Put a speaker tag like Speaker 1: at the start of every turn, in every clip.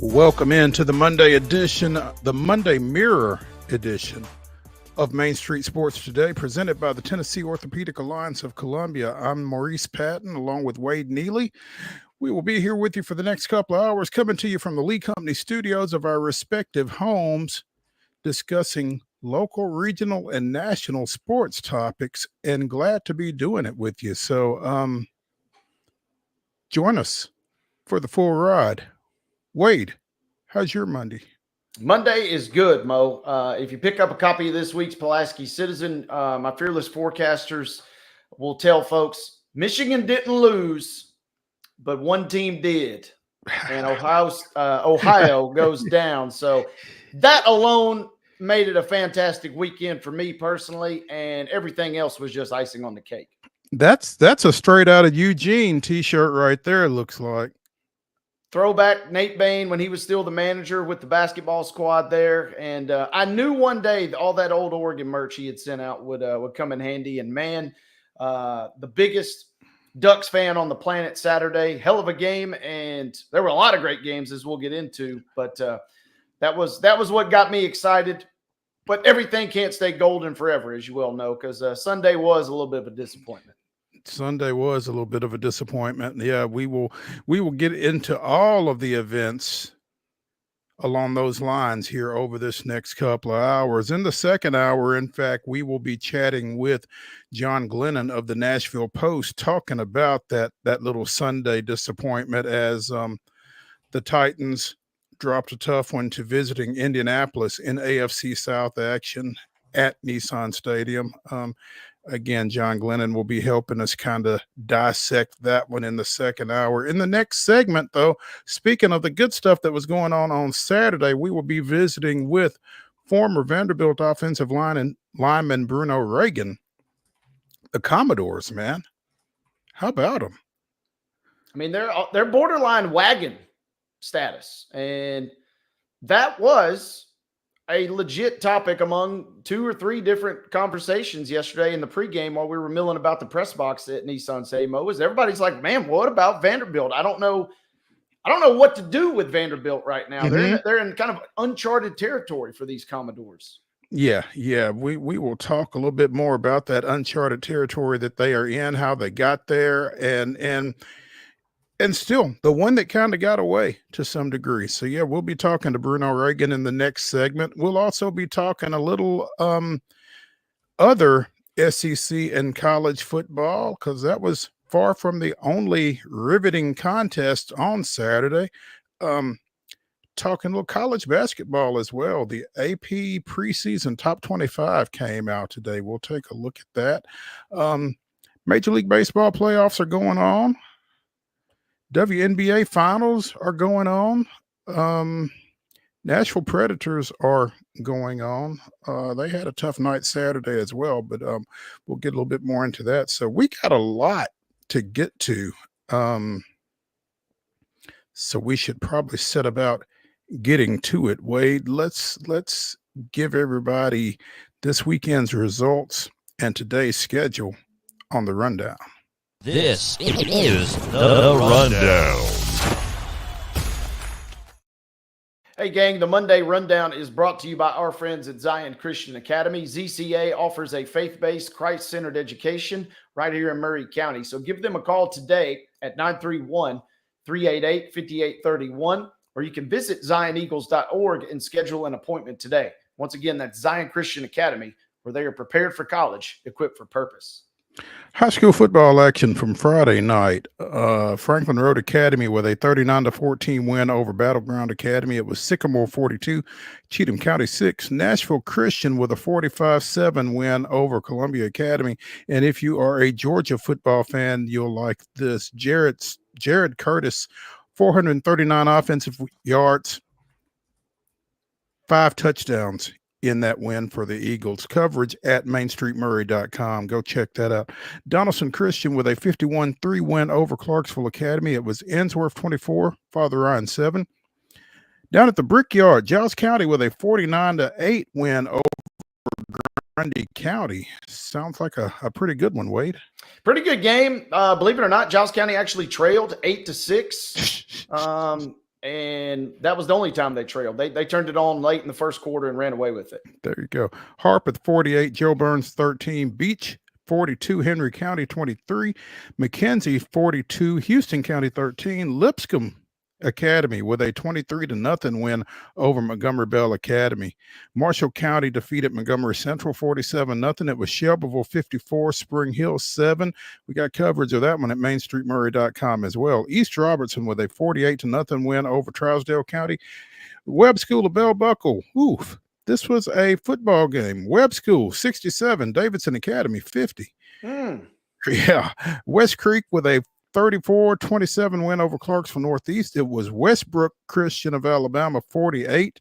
Speaker 1: Welcome into the Monday edition, the Monday Mirror edition of Main Street Sports Today, presented by the Tennessee Orthopedic Alliance of Columbia. I'm Maurice Patton, along with Wade Neely. We will be here with you for the next couple of hours, coming to you from the Lee Company studios of our respective homes, discussing local, regional, and national sports topics, and glad to be doing it with you. So join us for the full ride. Wade, how's your Monday?
Speaker 2: Monday is good, Mo. If you pick up a copy of this week's Pulaski Citizen, my fearless forecasters will tell folks Michigan didn't lose, but one team did, and Ohio goes down. So that alone made it a fantastic weekend for me personally, and everything else was just icing on the cake.
Speaker 1: That's a straight out of Eugene t-shirt right there, it looks like.
Speaker 2: Throwback Nate Bain when he was still the manager with the basketball squad there. And I knew one day all that old Oregon merch he had sent out would come in handy. And man, the biggest Ducks fan on the planet Saturday, hell of a game. And there were a lot of great games as we'll get into, but that was what got me excited. But everything can't stay golden forever, as you well know, because Sunday was a little bit of a disappointment.
Speaker 1: Sunday was a little bit of a disappointment. Yeah, we will get into all of the events along those lines here over this next couple of hours. In the second hour, in fact, we will be chatting with John Glennon of the Nashville Post, talking about that little Sunday disappointment as the Titans dropped a tough one to visiting Indianapolis in AFC South action at Nissan Stadium. Again, John Glennon will be helping us kind of dissect that one in the second hour. In the next segment, though, speaking of the good stuff that was going on Saturday, we will be visiting with former Vanderbilt offensive lineman BRUNO REAGAN. The Commodores, man. How about them?
Speaker 2: I mean, they're borderline wagon status, and that was a legit topic among 2 or 3 different conversations yesterday in the pregame while we were milling about the press box at Nissan Stadium. Everybody's like, man, what about Vanderbilt? I don't know what to do with Vanderbilt right now. Mm-hmm. They're in kind of uncharted territory for these Commodores.
Speaker 1: Yeah. We will talk a little bit more about that uncharted territory that they are in, how they got there, and still the one that kind of got away to some degree. So yeah, we'll be talking to BRUNO REAGAN in the next segment. We'll also be talking a little other SEC and college football, because that was far from the only riveting contest on Saturday. Talking a little college basketball as well. The AP preseason top 25 came out today. We'll take a look at that. Major League Baseball playoffs are going on. WNBA finals are going on. Nashville Predators are going on. They had a tough night Saturday as well, but we'll get a little bit more into that. So we got a lot to get to. So we should probably set about getting to it. Wade, let's give everybody this weekend's results and today's schedule on the rundown.
Speaker 3: This is the Rundown.
Speaker 2: Hey, gang, the Monday Rundown is brought to you by our friends at Zion Christian Academy. ZCA offers a faith-based, Christ-centered education right here in Murray County. So give them a call today at 931-388-5831, or you can visit zioneagles.org and schedule an appointment today. Once again, that's Zion Christian Academy, where they are prepared for college, equipped for purpose.
Speaker 1: High school football action from Friday night. Franklin Road Academy with a 39-14 win over Battleground Academy. It was Sycamore 42, Cheatham County 6. Nashville Christian with a 45-7 win over Columbia Academy. And if you are a Georgia football fan, you'll like this. Jared Curtis, 439 offensive yards, 5 touchdowns in that win for the Eagles. Coverage at mainstreetmurray.com. Go check that out. Donaldson Christian with a 51-3 win over Clarksville Academy. It was Ensworth 24, Father Ryan 7. Down at the Brickyard, Giles County with a 49-8 win over Grundy County. Sounds like a pretty good one, Wade.
Speaker 2: Pretty good game. Believe it or not, Giles County actually trailed 8-6. and that was the only time they trailed. They turned it on late in the first quarter and ran away with it.
Speaker 1: There you go. Harpeth 48, Joe Burns 13, Beach 42, Henry County 23, McKenzie 42, Houston County 13, Lipscomb Academy with a 23-0 win over Montgomery Bell Academy. Marshall County defeated Montgomery Central 47-0. It was Shelbyville 54, Spring Hill 7. We got coverage of that one at mainstreetmurray.com as well. East Robertson with a 48-0 win over Trousdale County. Webb School of Bell Buckle. Oof. This was a football game. Webb School 67, Davidson Academy 50. Yeah. West Creek with a 34-27 win over Clarksville Northeast. It was Westbrook Christian of Alabama 48,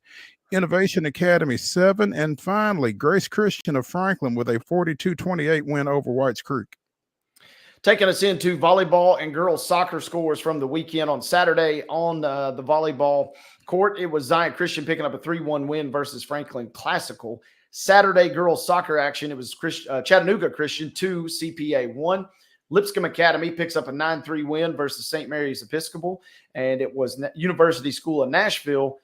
Speaker 1: Innovation Academy 7, and finally Grace Christian of Franklin with a 42-28 win over Whites Creek.
Speaker 2: Taking us into volleyball and girls soccer scores from the weekend on Saturday on the volleyball court. It was Zion Christian picking up a 3-1 win versus Franklin Classical. Saturday girls soccer action, it was Chattanooga Christian 2, CPA 1. Lipscomb Academy picks up a 9-3 win versus St. Mary's Episcopal, and it was University School of Nashville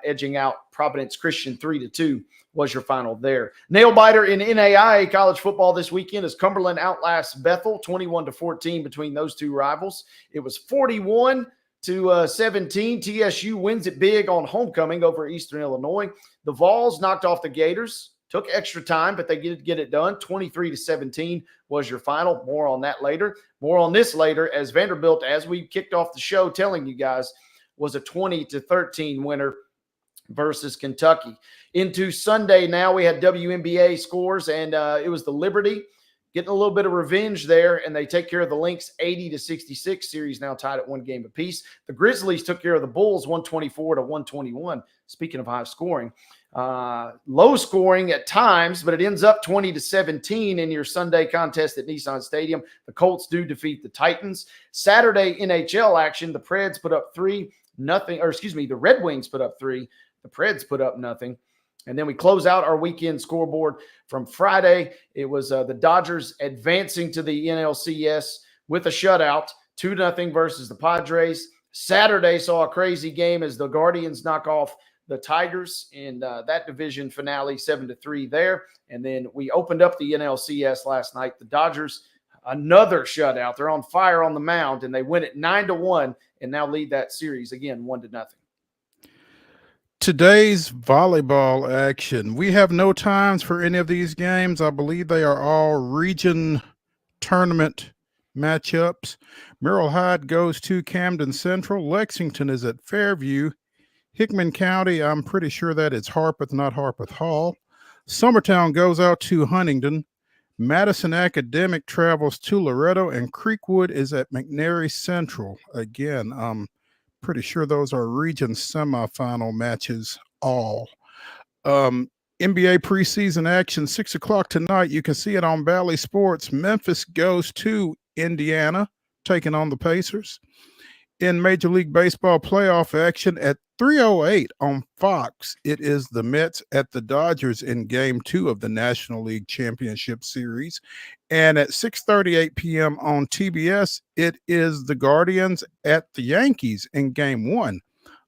Speaker 2: edging out Providence Christian 3-2 was your final there. Nail biter in NAIA college football this weekend as Cumberland outlasts Bethel 21-14 between those two rivals. It was 41-17. TSU wins it big on homecoming over Eastern Illinois. The Vols knocked off the Gators. Took extra time, but they did get it done. 23-17 was your final. More on that later. More on this later as Vanderbilt, as we kicked off the show telling you guys, was a 20-13 winner versus Kentucky. Into Sunday now, we had WNBA scores, and it was the Liberty getting a little bit of revenge there, and they take care of the Lynx 80-66 series now tied at 1 game apiece. The Grizzlies took care of the Bulls 124-121. Speaking of high scoring. Low scoring at times, but it ends up 20-17 in your Sunday contest at Nissan Stadium. The Colts do defeat the Titans. Saturday NHL action, the Preds put up 3-0, the Red Wings put up 3. The Preds put up nothing. And then we close out our weekend scoreboard from Friday. It was the Dodgers advancing to the NLCS with a shutout, 2-0 versus the Padres. Saturday saw a crazy game as the Guardians knock off the Tigers in that division finale, 7-3 there. And then we opened up the NLCS last night. The Dodgers, another shutout. They're on fire on the mound, and they win it 9-1 and now lead that series again 1-0.
Speaker 1: Today's volleyball action. We have no times for any of these games. I believe they are all region tournament matchups. Merrill Hyde goes to Camden Central. Lexington is at Fairview. Hickman County, I'm pretty sure that it's Harpeth, not Harpeth Hall. Summertown goes out to Huntington. Madison Academic travels to Loretto, and Creekwood is at McNairy Central. Again, I'm pretty sure those are region semifinal matches all. NBA preseason action, 6 o'clock tonight. You can see it on Valley Sports. Memphis goes to Indiana, taking on the Pacers. In Major League Baseball playoff action at 3:08 on Fox, it is the Mets at the Dodgers in Game 2 of the National League Championship Series. And at 6:38 p.m. on TBS, it is the Guardians at the Yankees in Game 1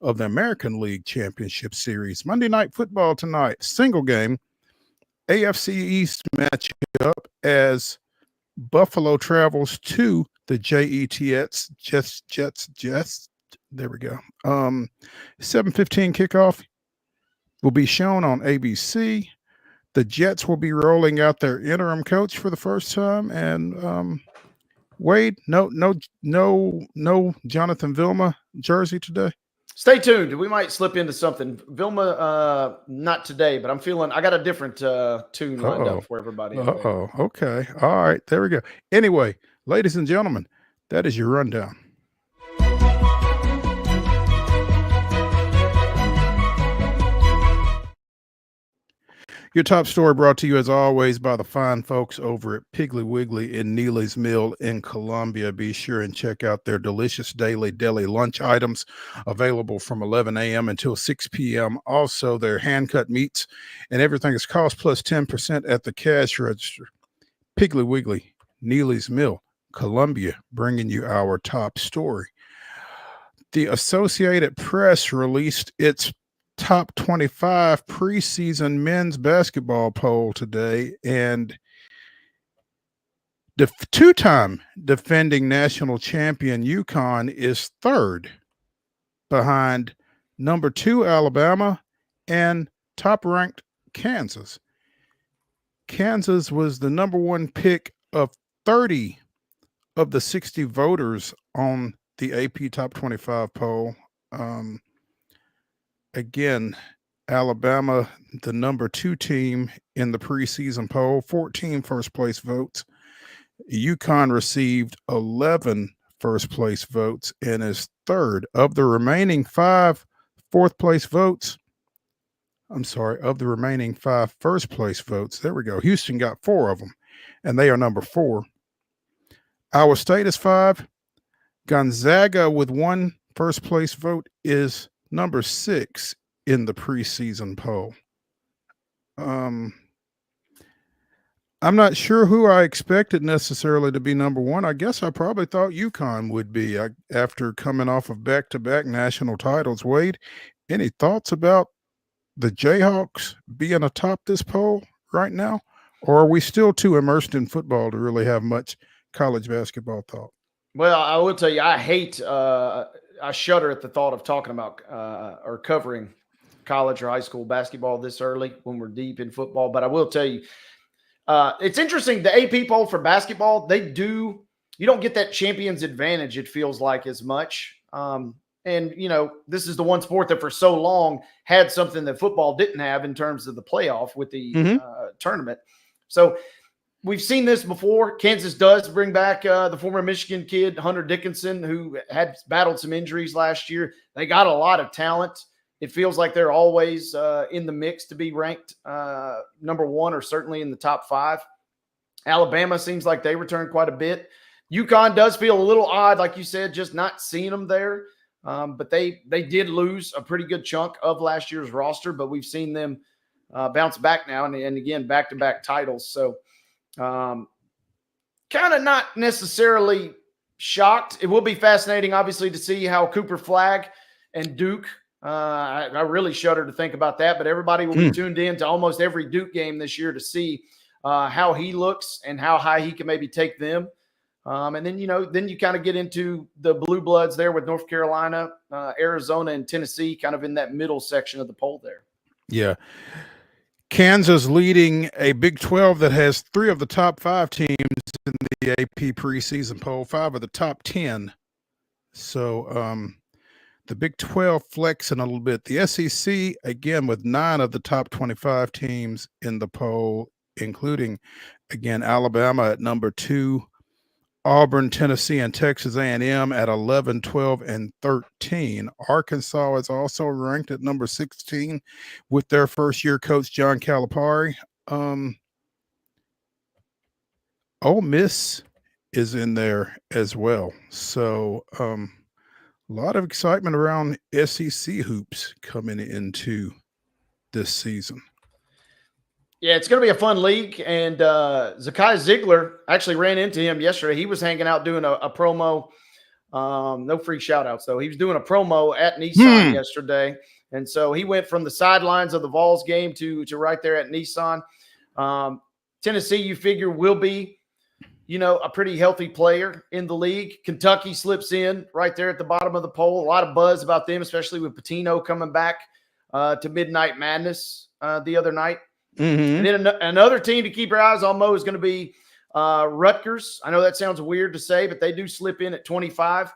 Speaker 1: of the American League Championship Series. Monday Night Football tonight, single game, AFC East matchup as Buffalo travels to the Jets. There we go. 7:15 kickoff will be shown on ABC. The Jets will be rolling out their interim coach for the first time. And Wade, no Jonathan Vilma jersey today.
Speaker 2: Stay tuned. We might slip into something. Vilma, not today, but I'm feeling I got a different tune lined up for everybody.
Speaker 1: Okay. All right. There we go. Anyway, ladies and gentlemen, that is your rundown. Your top story brought to you, as always, by the fine folks over at Piggly Wiggly in Neely's Mill in Columbia. Be sure and check out their delicious daily deli lunch items available from 11 a.m. until 6 p.m. Also, their hand-cut meats and everything is cost plus 10% at the cash register. Piggly Wiggly, Neely's Mill, Columbia, bringing you our top story. The Associated Press released its top 25 preseason men's basketball poll today, and the two-time defending national champion UConn is third behind number 2 Alabama and top-ranked Kansas. Kansas was the number 1 pick of 30 of the 60 voters on the AP Top 25 poll. Again, Alabama, the number 2 team in the preseason poll, 14 first place votes. UConn received 11 first place votes and is third. Of the remaining 5 fourth place votes, of the remaining 5 first place votes, there we go. Houston got 4 of them, and they are number 4. Iowa State is 5. Gonzaga with 1 first place vote is number 6 in the preseason poll. I'm not sure who I expected necessarily to be number 1. I guess I probably thought UConn would be after coming off of back-to-back national titles. Wade, any thoughts about the Jayhawks being atop this poll right now? Or are we still too immersed in football to really have much college basketball thought?
Speaker 2: Well, I will tell you, I shudder at the thought of talking about or covering college or high school basketball this early when we're deep in football. But I will tell you, it's interesting. The AP poll for basketball, you don't get that champion's advantage, it feels like, as much. And, this is the one sport that for so long had something that football didn't have in terms of the playoff with the tournament. So we've seen this before. Kansas does bring back the former Michigan kid, Hunter Dickinson, who had battled some injuries last year. They got a lot of talent. It feels like they're always in the mix to be ranked number 1 or certainly in the top 5. Alabama seems like they return quite a bit. UConn does feel a little odd, like you said, just not seeing them there. But they did lose a pretty good chunk of last year's roster, but we've seen them bounce back now and again, back-to-back titles. So kind of not necessarily shocked. It will be fascinating, obviously, to see how Cooper Flagg and Duke I really shudder to think about that, but everybody will be tuned in to almost every Duke game this year to see how he looks and how high he can maybe take them. And then, then you kind of get into the blue bloods there with North Carolina, Arizona, and Tennessee kind of in that middle section of the poll there.
Speaker 1: Yeah. Kansas leading a Big 12 that has 3 of the top 5 teams in the AP preseason poll, 5 of the top 10. So the Big 12 flexing a little bit. The SEC, again, with 9 of the top 25 teams in the poll, including, again, Alabama at number 2, Auburn, Tennessee, and Texas A&M at 11, 12, and 13. Arkansas is also ranked at number 16 with their first-year coach, John Calipari. Ole Miss is in there as well. So a lot of excitement around SEC hoops coming into this season.
Speaker 2: Yeah, it's going to be a fun league. And Zakai Ziegler, actually ran into him yesterday. He was hanging out doing a promo. No free shout-outs, though. He was doing a promo at Nissan yesterday. And so he went from the sidelines of the Vols game to right there at Nissan. Tennessee, you figure, will be, a pretty healthy player in the league. Kentucky slips in right there at the bottom of the poll. A lot of buzz about them, especially with Pitino coming back to Midnight Madness the other night. And then another team to keep your eyes on, Mo, is going to be Rutgers. I know that sounds weird to say, but they do slip in at 25.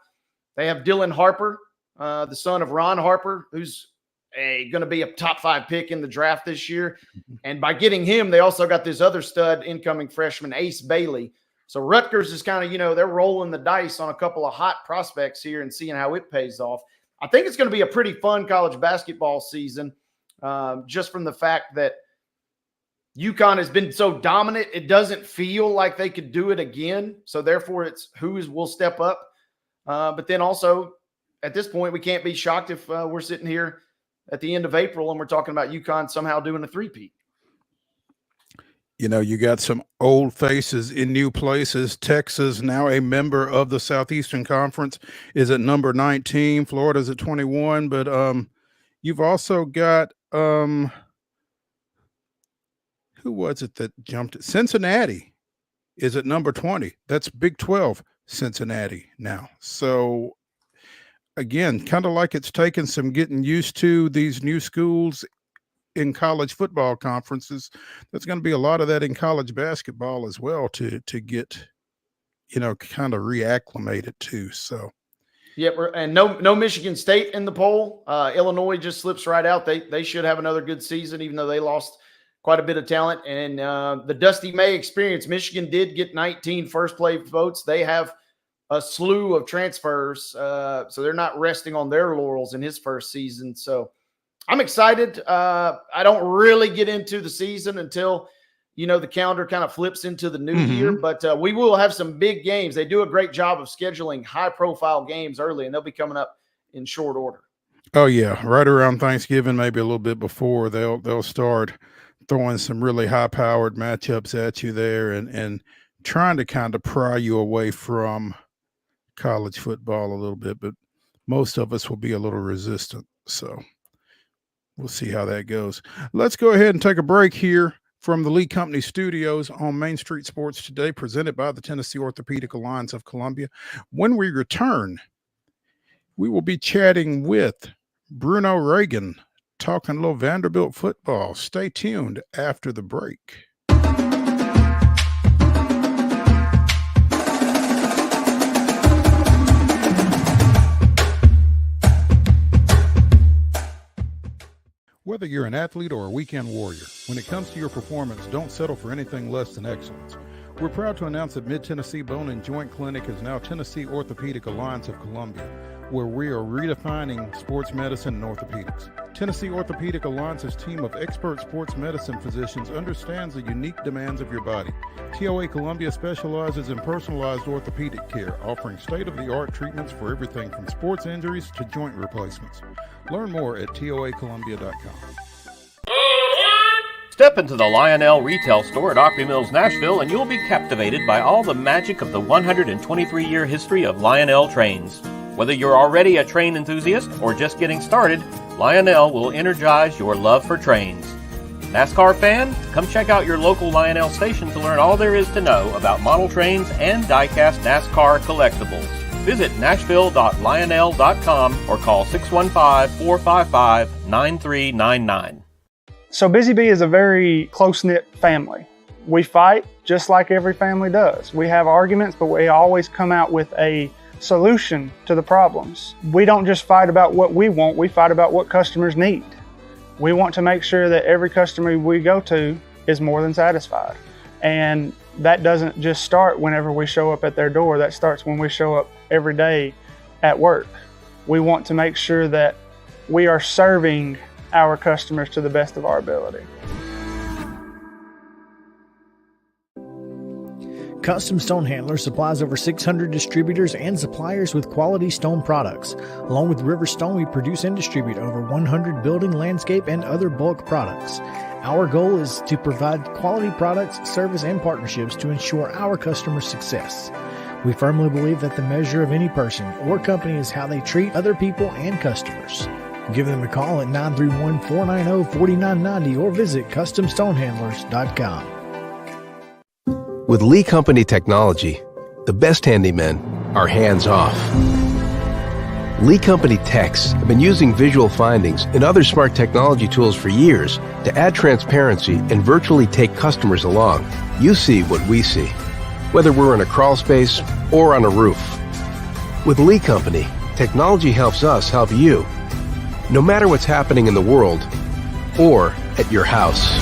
Speaker 2: They have Dylan Harper, the son of Ron Harper, who's going to be a top 5 pick in the draft this year. And by getting him, they also got this other stud incoming freshman, Ace Bailey. So Rutgers is kind of, they're rolling the dice on a couple of hot prospects here and seeing how it pays off. I think it's going to be a pretty fun college basketball season just from the fact that UConn has been so dominant, it doesn't feel like they could do it again. So therefore, it's who will step up. But then also, at this point, we can't be shocked if we're sitting here at the end of April and we're talking about UConn somehow doing a three-peat.
Speaker 1: You know, you got some old faces in new places. Texas, now a member of the Southeastern Conference, is at number 19. Florida's at 21. But you've also got who was it that jumped it? Cincinnati is at number 20. That's Big 12 Cincinnati now. So again, kind of like it's taken some getting used to these new schools in college football conferences. There's going to be a lot of that in college basketball as well to get, you know, kind of reacclimated to. So
Speaker 2: yep, and no Michigan State in the poll. Illinois just slips right out. They should have another good season, even though they lost quite a bit of talent. And the Dusty May experience, Michigan did get 19 first place votes. They have a slew of transfers, so they're not resting on their laurels in his first season. So I'm excited. I don't really get into the season until, you know, the calendar kind of flips into the new year, but we will have some big games. They do a great job of scheduling high-profile games early, and they'll be coming up in short order.
Speaker 1: Oh yeah, right around Thanksgiving, maybe a little bit before, they'll start throwing some really high-powered matchups at you there, and trying to kind of pry you away from college football a little bit. But most of us will be a little resistant, so we'll see how that goes. Let's go ahead and take a break here from the Lee Company studios on Main Street Sports Today, presented by the Tennessee Orthopedic Alliance of Columbia. When we return, we will be chatting with Bruno REAGAN, talking a little Vanderbilt football. Stay tuned after the break. Whether you're an athlete or a weekend warrior, when it comes to your performance, don't settle for anything less than excellence. We're proud to announce that Mid-Tennessee Bone and Joint Clinic is now Tennessee Orthopedic Alliance of Columbia, where we are redefining sports medicine and orthopedics. Tennessee Orthopedic Alliance's team of expert sports medicine physicians understands the unique demands of your body. TOA Columbia specializes in personalized orthopedic care, offering state-of-the-art treatments for everything from sports injuries to joint replacements. Learn more at toacolumbia.com.
Speaker 3: Step into the Lionel retail store at Opry Mills, Nashville, and you'll be captivated by all the magic of the 123-year history of Lionel trains. Whether you're already a train enthusiast or just getting started, Lionel will energize your love for trains. NASCAR fan? Come check out your local Lionel station to learn all there is to know about model trains and die-cast NASCAR collectibles. Visit nashville.lionel.com or call 615-455-9399.
Speaker 4: So Busy Bee is a very close-knit family. We fight just like every family does. We have arguments, but we always come out with a solution to the problems. We don't just fight about what we want, we fight about what customers need. We want to make sure that every customer we go to is more than satisfied. And that doesn't just start whenever we show up at their door, that starts when we show up every day at work. We want to make sure that we are serving our customers to the best of our ability.
Speaker 5: Custom Stone Handler supplies over 600 distributors and suppliers with quality stone products. Along with River Stone, we produce and distribute over 100 building, landscape, and other bulk products. Our goal is to provide quality products, service, and partnerships to ensure our customers' success. We firmly believe that the measure of any person or company is how they treat other people and customers. Give them a call at 931-490-4990 or visit CustomStonehandlers.com.
Speaker 6: With Lee Company technology, the best handymen are hands-off. Lee Company techs have been using visual findings and other smart technology tools for years to add transparency and virtually take customers along. You see what we see, whether we're in a crawl space or on a roof. With Lee Company, technology helps us help you, no matter what's happening in the world or at your house.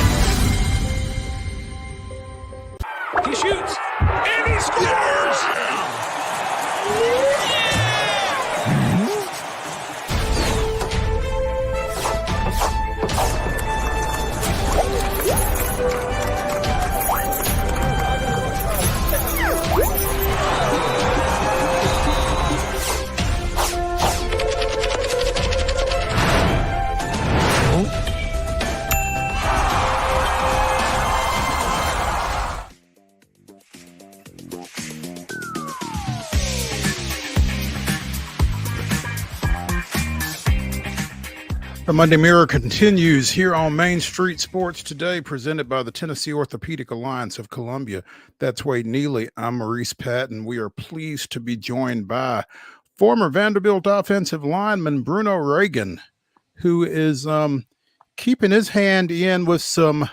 Speaker 7: He shoots, and he scores!
Speaker 1: The Monday Mirror continues here on Main Street Sports Today, presented by the Tennessee Orthopedic Alliance of Columbia. That's Wade Neely. I'm Maurice Patton. We are pleased to be joined by former Vanderbilt offensive lineman BRUNO REAGAN, who is keeping his hand in with some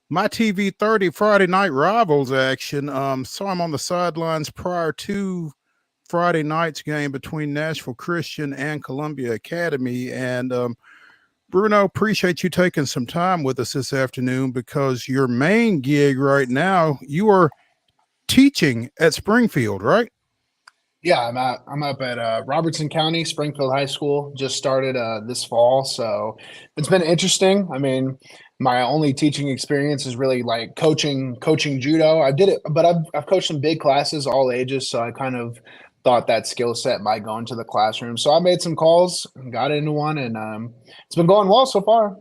Speaker 1: My TV 30 Friday Night Rivals action. Saw him on the sidelines prior to Friday night's game between Nashville Christian and Columbia Academy. And BRUNO, appreciate you taking some time with us this afternoon, because your main gig right now, you are teaching at Springfield, right?
Speaker 8: Yeah, I'm up at Robertson County, Springfield High School. Just started this fall, so it's been interesting. I mean, my only teaching experience is really like coaching judo. I did it, but I've coached some big classes, all ages, so I kind of thought that skill set might go into the classroom. So I made some calls, got into one, and it's been going well so far.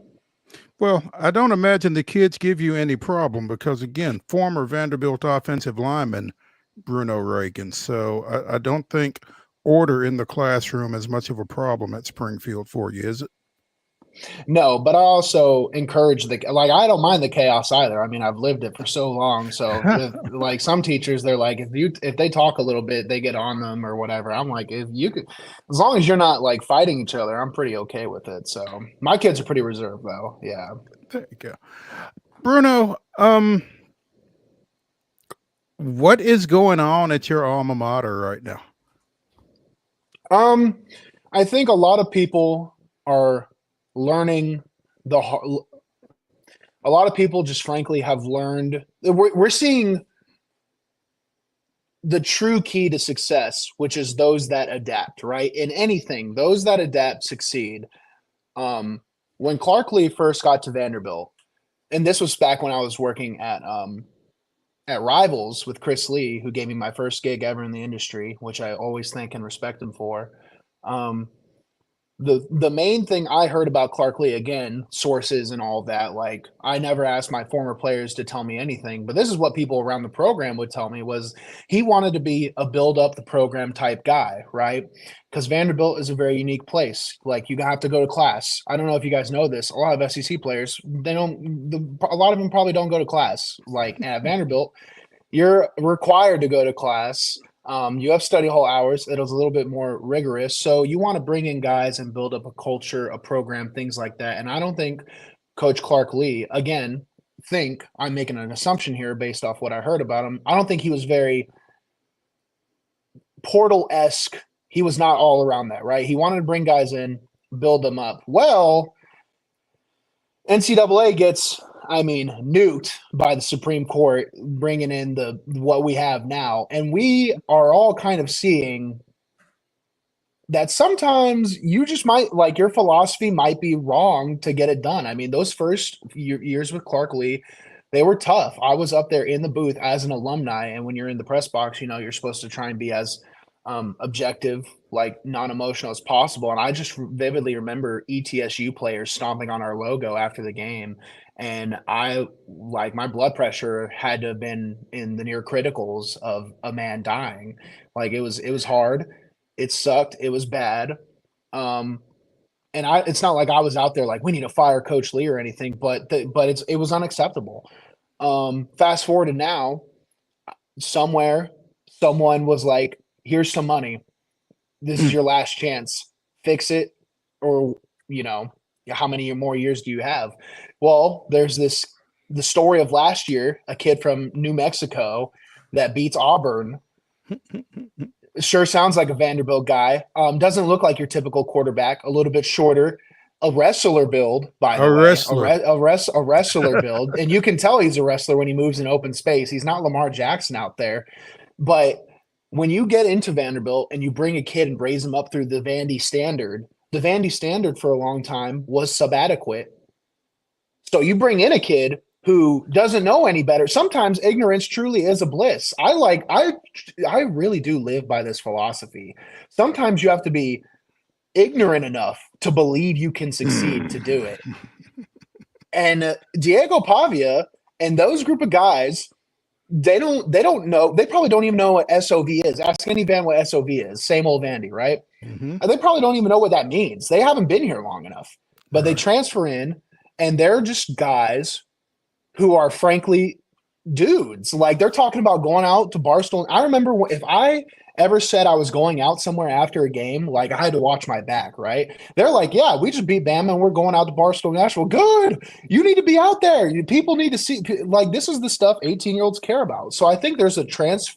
Speaker 1: Well, I don't imagine the kids give you any problem, because, again, former Vanderbilt offensive lineman BRUNO REAGAN. So I don't think order in the classroom is much of a problem at Springfield for you, is it?
Speaker 8: No, but I also encourage I don't mind the chaos either. I mean, I've lived it for so long. So like some teachers, they're like, if they talk a little bit, they get on them or whatever. I'm like, if you could, as long as you're not like fighting each other, I'm pretty okay with it. So my kids are pretty reserved though. Yeah.
Speaker 1: There you go. BRUNO, what is going on at your alma mater right now?
Speaker 8: I think a lot of people are learning a lot of people just frankly have learned. We're seeing the true key to success, which is those that adapt, right? In anything, those that adapt succeed. When Clark Lee first got to Vanderbilt, and this was back when I was working at Rivals with Chris Lee, who gave me my first gig ever in the industry, which I always thank and respect him for. The main thing I heard about Clark Lee, again, sources and all that, like I never asked my former players to tell me anything, but this is what people around the program would tell me, was he wanted to be a build up the program type guy, right? Because Vanderbilt is a very unique place. Like you have to go to class. I don't know if you guys know this. A lot of SEC players, a lot of them probably don't go to class. Like at Vanderbilt, you're required to go to class. You have study hall hours. It is a little bit more rigorous. So you want to bring in guys and build up a culture, a program, things like that. And I don't think Coach Clark Lee, again, I'm making an assumption here based off what I heard about him. I don't think he was very portal-esque. He was not all around that, right? He wanted to bring guys in, build them up. Well, NCAA gets nuked by the Supreme Court, bringing in what we have now. And we are all kind of seeing that sometimes you just might, like, your philosophy might be wrong to get it done. I mean, those first years with Clark Lee, they were tough. I was up there in the booth as an alumni, and when you're in the press box, you're supposed to try and be as objective, like non-emotional as possible. And I just vividly remember ETSU players stomping on our logo after the game. And my blood pressure had to have been in the near criticals of a man dying. Like it was hard. It sucked. It was bad. And it's not like I was out there like, we need to fire Coach Lee or anything, but it was unacceptable. Fast forward to now, somewhere someone was like, here's some money. This is your last chance. Fix it, or how many more years do you have? Well, there's the story of last year, a kid from New Mexico that beats Auburn. Sure sounds like a Vanderbilt guy. Doesn't look like your typical quarterback, a little bit shorter, a wrestler build, by the way. A wrestler build. And you can tell he's a wrestler when he moves in open space. He's not Lamar Jackson out there. But when you get into Vanderbilt and you bring a kid and raise him up through the Vandy standard for a long time was subadequate. So you bring in a kid who doesn't know any better. Sometimes ignorance truly is a bliss. I really do live by this philosophy. Sometimes you have to be ignorant enough to believe you can succeed to do it. And Diego Pavia and those group of guys, they don't know. They probably don't even know what SOV is. Ask any Van what SOV is. Same old Vandy, right? Mm-hmm. They probably don't even know what that means. They haven't been here long enough. but they transfer in and they're just guys who are frankly dudes. Like they're talking about going out to Barstool. I remember if I ever said I was going out somewhere after a game, like I had to watch my back, right? They're like, yeah, we just beat Bama and we're going out to Barstool, Nashville. Good. You need to be out there. People need to see, like, this is the stuff 18-year-olds care about. So I think there's a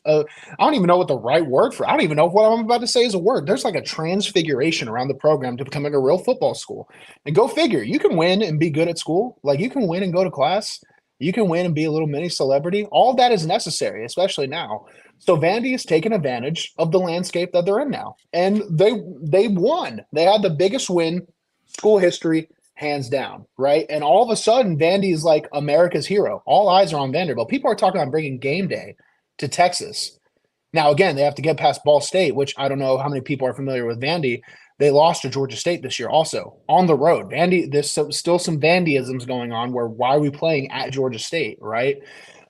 Speaker 8: I don't even know what the right word for, I don't even know if what I'm about to say is a word. There's like a transfiguration around the program to becoming a real football school. And go figure, you can win and be good at school. Like you can win and go to class. You can win and be a little mini celebrity. All that is necessary, especially now. So Vandy has taken advantage of the landscape that they're in now. And they won. They had the biggest win, school history, hands down, right? And all of a sudden, Vandy is like America's hero. All eyes are on Vanderbilt. People are talking about bringing game day to Texas. Now, again, they have to get past Ball State, which I don't know how many people are familiar with Vandy. They lost to Georgia State this year also on the road. Vandy, there's still some Vandyisms going on where why are we playing at Georgia State, right?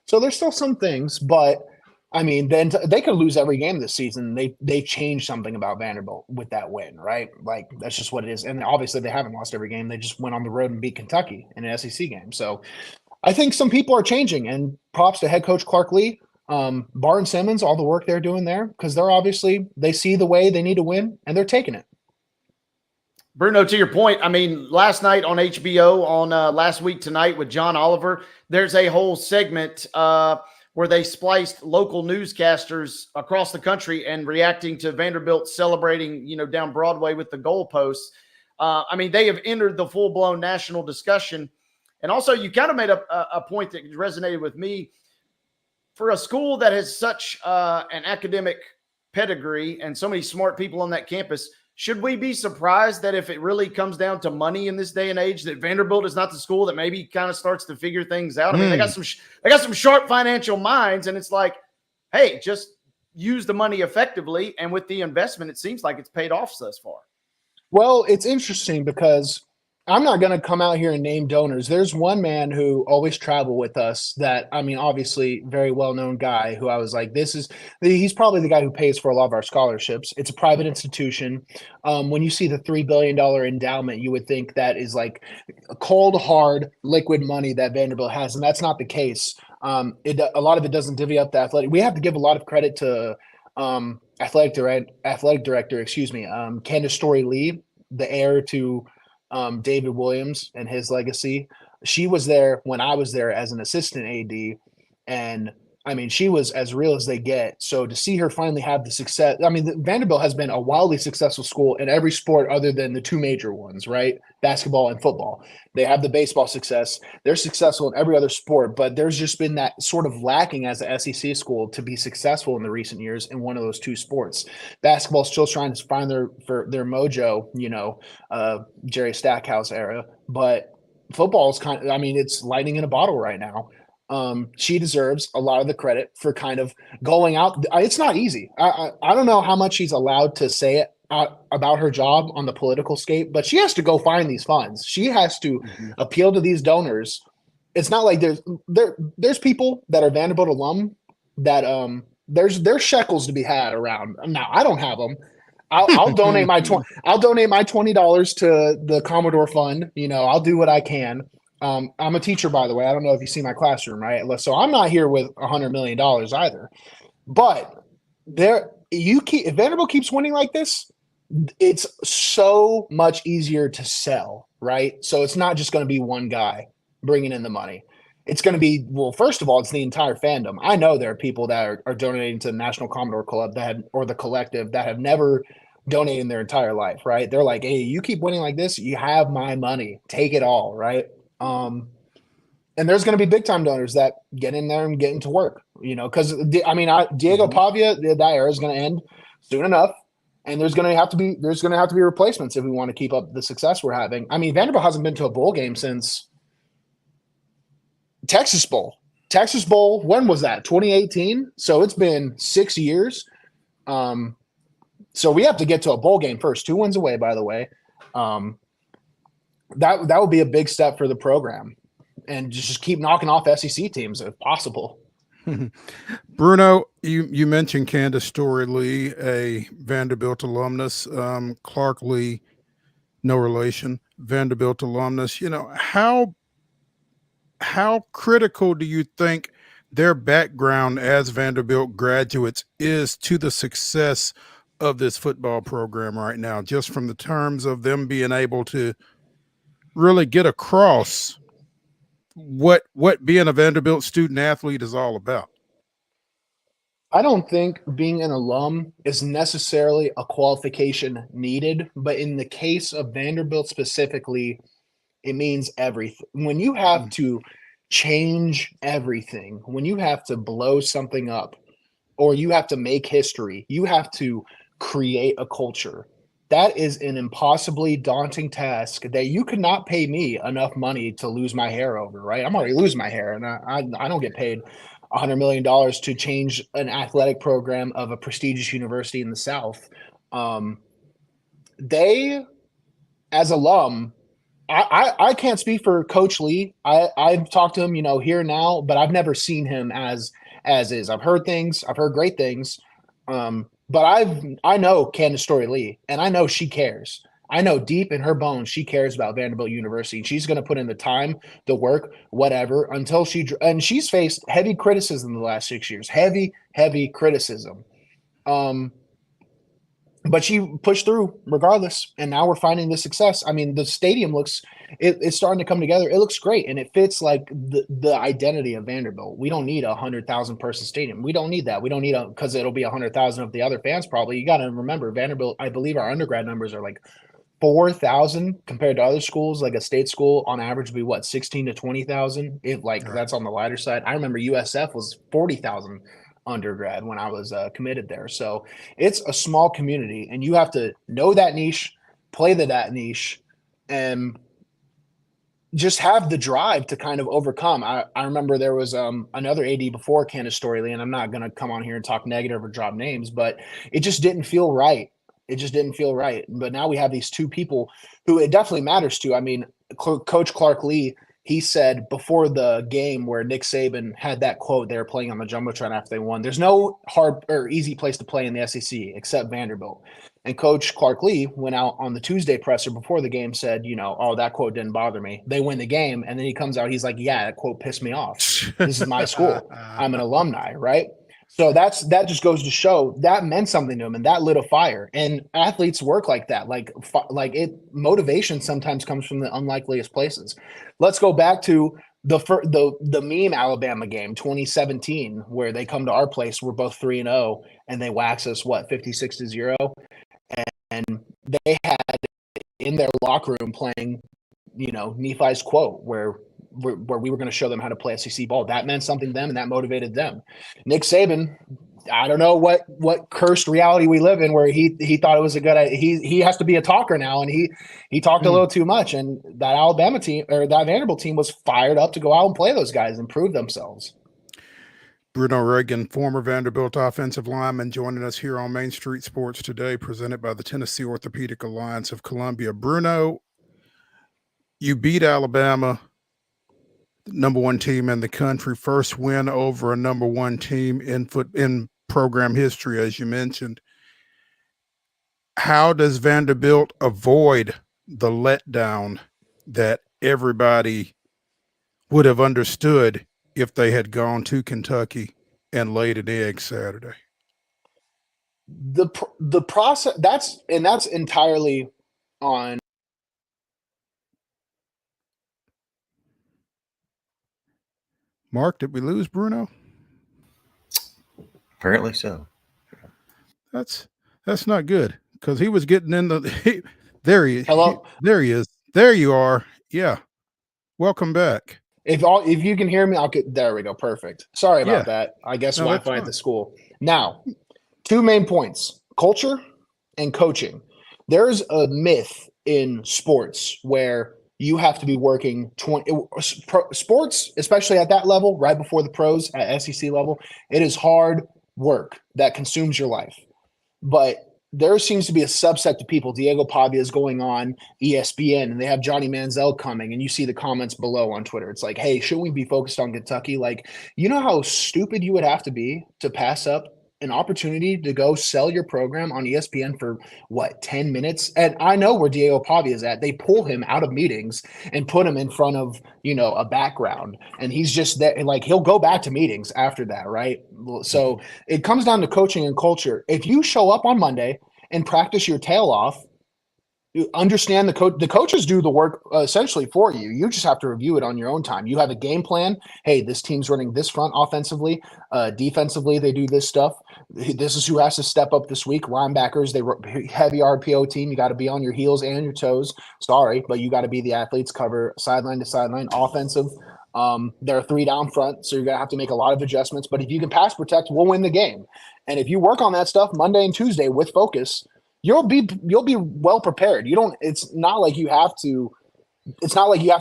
Speaker 8: So there's still some things, but I mean, then they could lose every game this season. They changed something about Vanderbilt with that win, right? Like that's just what it is. And obviously they haven't lost every game. They just went on the road and beat Kentucky in an SEC game. So I think some people are changing, and props to head coach Clark Lee, Barton Simmons, all the work they're doing there, because they see the way they need to win and they're taking it.
Speaker 2: Bruno, to your point, I mean, last night on HBO, on Last Week Tonight with John Oliver, there's a whole segment where they spliced local newscasters across the country and reacting to Vanderbilt celebrating, down Broadway with the goalposts. I mean, they have entered the full-blown national discussion. And also, you kind of made a point that resonated with me. For a school that has such an academic pedigree and so many smart people on that campus, should we be surprised that if it really comes down to money in this day and age, that Vanderbilt is not the school that maybe kind of starts to figure things out? I mean, they got some sharp financial minds, and it's like, hey, just use the money effectively. And with the investment, it seems like it's paid off thus far.
Speaker 8: Well, it's interesting because I'm not going to come out here and name donors. There's one man who always traveled with us that, I mean, obviously very well-known guy who I was like, he's probably the guy who pays for a lot of our scholarships. It's a private institution. When you see the $3 billion endowment, you would think that is like cold, hard, liquid money that Vanderbilt has. And that's not the case. A lot of it doesn't divvy up the athletic. We have to give a lot of credit to athletic director, Candace Story Lee, the heir to David Williams and his legacy. She was there when I was there as an assistant AD, and I mean, she was as real as they get. So to see her finally have the success, I mean, Vanderbilt has been a wildly successful school in every sport other than the two major ones, right? Basketball and football. They have the baseball success. They're successful in every other sport, but there's just been that sort of lacking as a SEC school to be successful in the recent years in one of those two sports. Basketball still trying to find their mojo, Jerry Stackhouse era, but football is it's lightning in a bottle right now. She deserves a lot of the credit for kind of going out. It's not easy. I don't know how much she's allowed to say it about her job on the political scape, but she has to go find these funds. She has to appeal to these donors. It's not like there's people that are Vanderbilt alum that there's shekels to be had around. Now I don't have them. I'll donate my $20 to the Commodore Fund. I'll do what I can. I'm a teacher, by the way. I don't know if you see my classroom, right? So I'm not here with $100 million either. But if Vanderbilt keeps winning like this, it's so much easier to sell, right? So it's not just going to be one guy bringing in the money. It's going to be, well, first of all, it's the entire fandom. I know there are people that are donating to the National Commodore Club or the collective that have never donated in their entire life, right? They're like, hey, you keep winning like this, you have my money. Take it all, right? And there's going to be big time donors that get in there and get into work, because Diego Pavia, that era is going to end soon enough, and there's going to have to be replacements if we want to keep up the success we're having. I mean, Vanderbilt hasn't been to a bowl game since Texas Bowl. Texas Bowl, when was that? 2018. So it's been 6 years. So we have to get to a bowl game first. 2 wins away, by the way. That would be a big step for the program, and just keep knocking off SEC teams if possible.
Speaker 1: Bruno, you mentioned Candace Story Lee, a Vanderbilt alumnus. Clark Lee, no relation. Vanderbilt alumnus, how critical do you think their background as Vanderbilt graduates is to the success of this football program right now, just from the terms of them being able to really get across what being a Vanderbilt student athlete is all about?
Speaker 8: I don't think being an alum is necessarily a qualification needed, but in the case of Vanderbilt specifically, it means everything. When you have to change everything, when you have to blow something up, or you have to make history, you have to create a culture. That is an impossibly daunting task that you could not pay me enough money to lose my hair over, right? I'm already losing my hair, and I don't get paid $100 million to change an athletic program of a prestigious university in the South. They, as alum, I can't speak for Coach Lee. I've talked to him, here now, but I've never seen him as is. I've heard things. I've heard great things. But I know Candace Story Lee, and I know she cares. I know deep in her bones she cares about Vanderbilt University, and she's going to put in the time, the work, whatever, until she's faced heavy criticism the last 6 years. Heavy criticism. But she pushed through regardless, and now we're finding the success. I mean, the stadium it's starting to come together. It looks great, and it fits like the identity of Vanderbilt. We don't need 100,000 person stadium. We don't need that. We don't need because it'll be 100,000 of the other fans probably. You got to remember, Vanderbilt, I believe our undergrad numbers are like 4,000 compared to other schools. Like a state school on average would be 16 to 20,000. That's on the lighter side. I remember USF was 40,000 undergrad when I was committed there. So it's a small community, and you have to know that niche, play that niche, and just have the drive to kind of overcome. I remember there was another AD before Candace Story Lee, and I'm not going to come on here and talk negative or drop names, but it just didn't feel right. It just didn't feel right. But now we have these two people who it definitely matters to. I mean, Coach Clark Lee, he said before the game where Nick Saban had that quote, they were playing on the Jumbotron after they won, there's no hard or easy place to play in the SEC except Vanderbilt. And Coach Clark Lee went out on the Tuesday presser before the game, said, oh, that quote didn't bother me. They win the game. And then he comes out, he's like, yeah, that quote pissed me off. This is my school. I'm an alumni, right? So that just goes to show that meant something to him, and that lit a fire. And athletes work like that. Like motivation sometimes comes from the unlikeliest places. Let's go back to the meme Alabama game 2017, where they come to our place. We're both 3-0, and they wax us 56-0, and they had in their locker room playing, Nephi's quote where we were going to show them how to play SEC ball. That meant something to them, and that motivated them. Nick Saban, I don't know what cursed reality we live in where he thought it was a good idea. He has to be a talker now, and he talked a little too much. And that Alabama team or that Vanderbilt team was fired up to go out and play those guys and prove themselves.
Speaker 1: Bruno REAGAN, former Vanderbilt offensive lineman, joining us here on Main Street Sports today, presented by the Tennessee Orthopedic Alliance of Columbia. Bruno, you beat Alabama, number one team in the country, first win over a number one team in program history, as you mentioned. How does Vanderbilt avoid the letdown that everybody would have understood if they had gone to Kentucky and laid an egg Saturday?
Speaker 8: The process that's entirely on.
Speaker 1: Mark, did we lose Bruno?
Speaker 9: Apparently so.
Speaker 1: That's not good, because he was getting in the there he
Speaker 8: Hello?
Speaker 1: There he is. There you are. Yeah. Welcome back.
Speaker 8: If you can hear me, there we go. Perfect. Sorry about that. I guess Wi-Fi at the school. Now, two main points: culture and coaching. There's a myth in sports where you have to be working sports, especially at that level, right before the pros at SEC level. It is hard work that consumes your life. But there seems to be a subsect of people. Diego Pavia is going on ESPN, and they have Johnny Manziel coming, and you see the comments below on Twitter. It's like, hey, should we be focused on Kentucky? Like, you know how stupid you would have to be to pass up an opportunity to go sell your program on ESPN for what, 10 minutes? And I know where Diego Pavia is at. They pull him out of meetings and put him in front of, a background. And he's just there. Like, he'll go back to meetings after that, right? So it comes down to coaching and culture. If you show up on Monday and practice your tail off, you understand the coaches do the work essentially for you. You just have to review it on your own time. You have a game plan. Hey, this team's running this front offensively. Defensively, they do this stuff. This is who has to step up this week. Linebackers, heavy RPO team. You got to be on your heels and your toes. Sorry, but you got to be the athletes, cover sideline to sideline. Offensive, there are 3 down front, so you're going to have to make a lot of adjustments. But if you can pass protect, we'll win the game. And if you work on that stuff Monday and Tuesday with focus, you'll be well prepared. It's not like you have to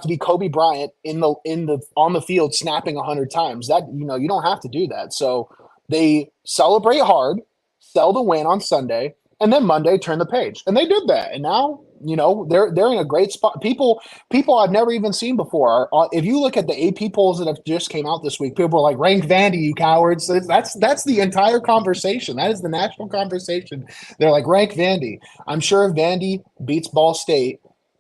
Speaker 8: be Kobe Bryant on the field snapping 100 times. That, you don't have to do that. So they celebrate hard, sell the win on Sunday, and then Monday turn the page. And they did that. And now, they're in a great spot. People I've never even seen before. If you look at the AP polls that have just came out this week, people are like, rank Vandy, you cowards. That's the entire conversation. That is the national conversation. They're like, rank Vandy. I'm sure if Vandy beats Ball State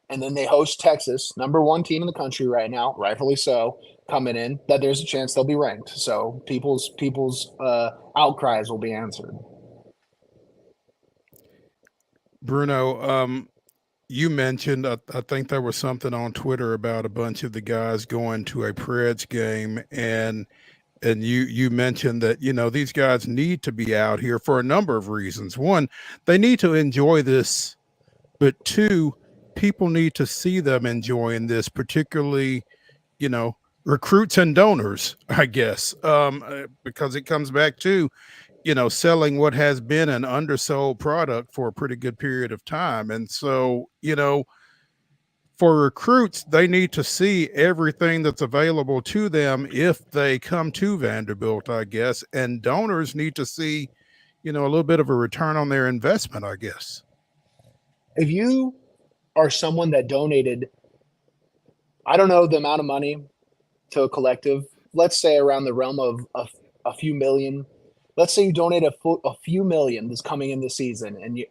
Speaker 8: and then they host Texas, number 1 team in the country right now, rightfully so, coming in, that there's a chance they'll be ranked. So people's outcries will be answered.
Speaker 1: Bruno, you mentioned, I think there was something on Twitter about a bunch of the guys going to a Preds game, and you mentioned that, these guys need to be out here for a number of reasons. One, they need to enjoy this, but 2, people need to see them enjoying this, particularly, recruits and donors, I guess, because it comes back to, selling what has been an undersold product for a pretty good period of time. And so, for recruits, they need to see everything that's available to them if they come to Vanderbilt, I guess. And donors need to see, a little bit of a return on their investment, I guess.
Speaker 8: If you are someone that donated, I don't know the amount of money to a collective, let's say around the realm of a few million. Let's say you donate a few million that's coming in this season, and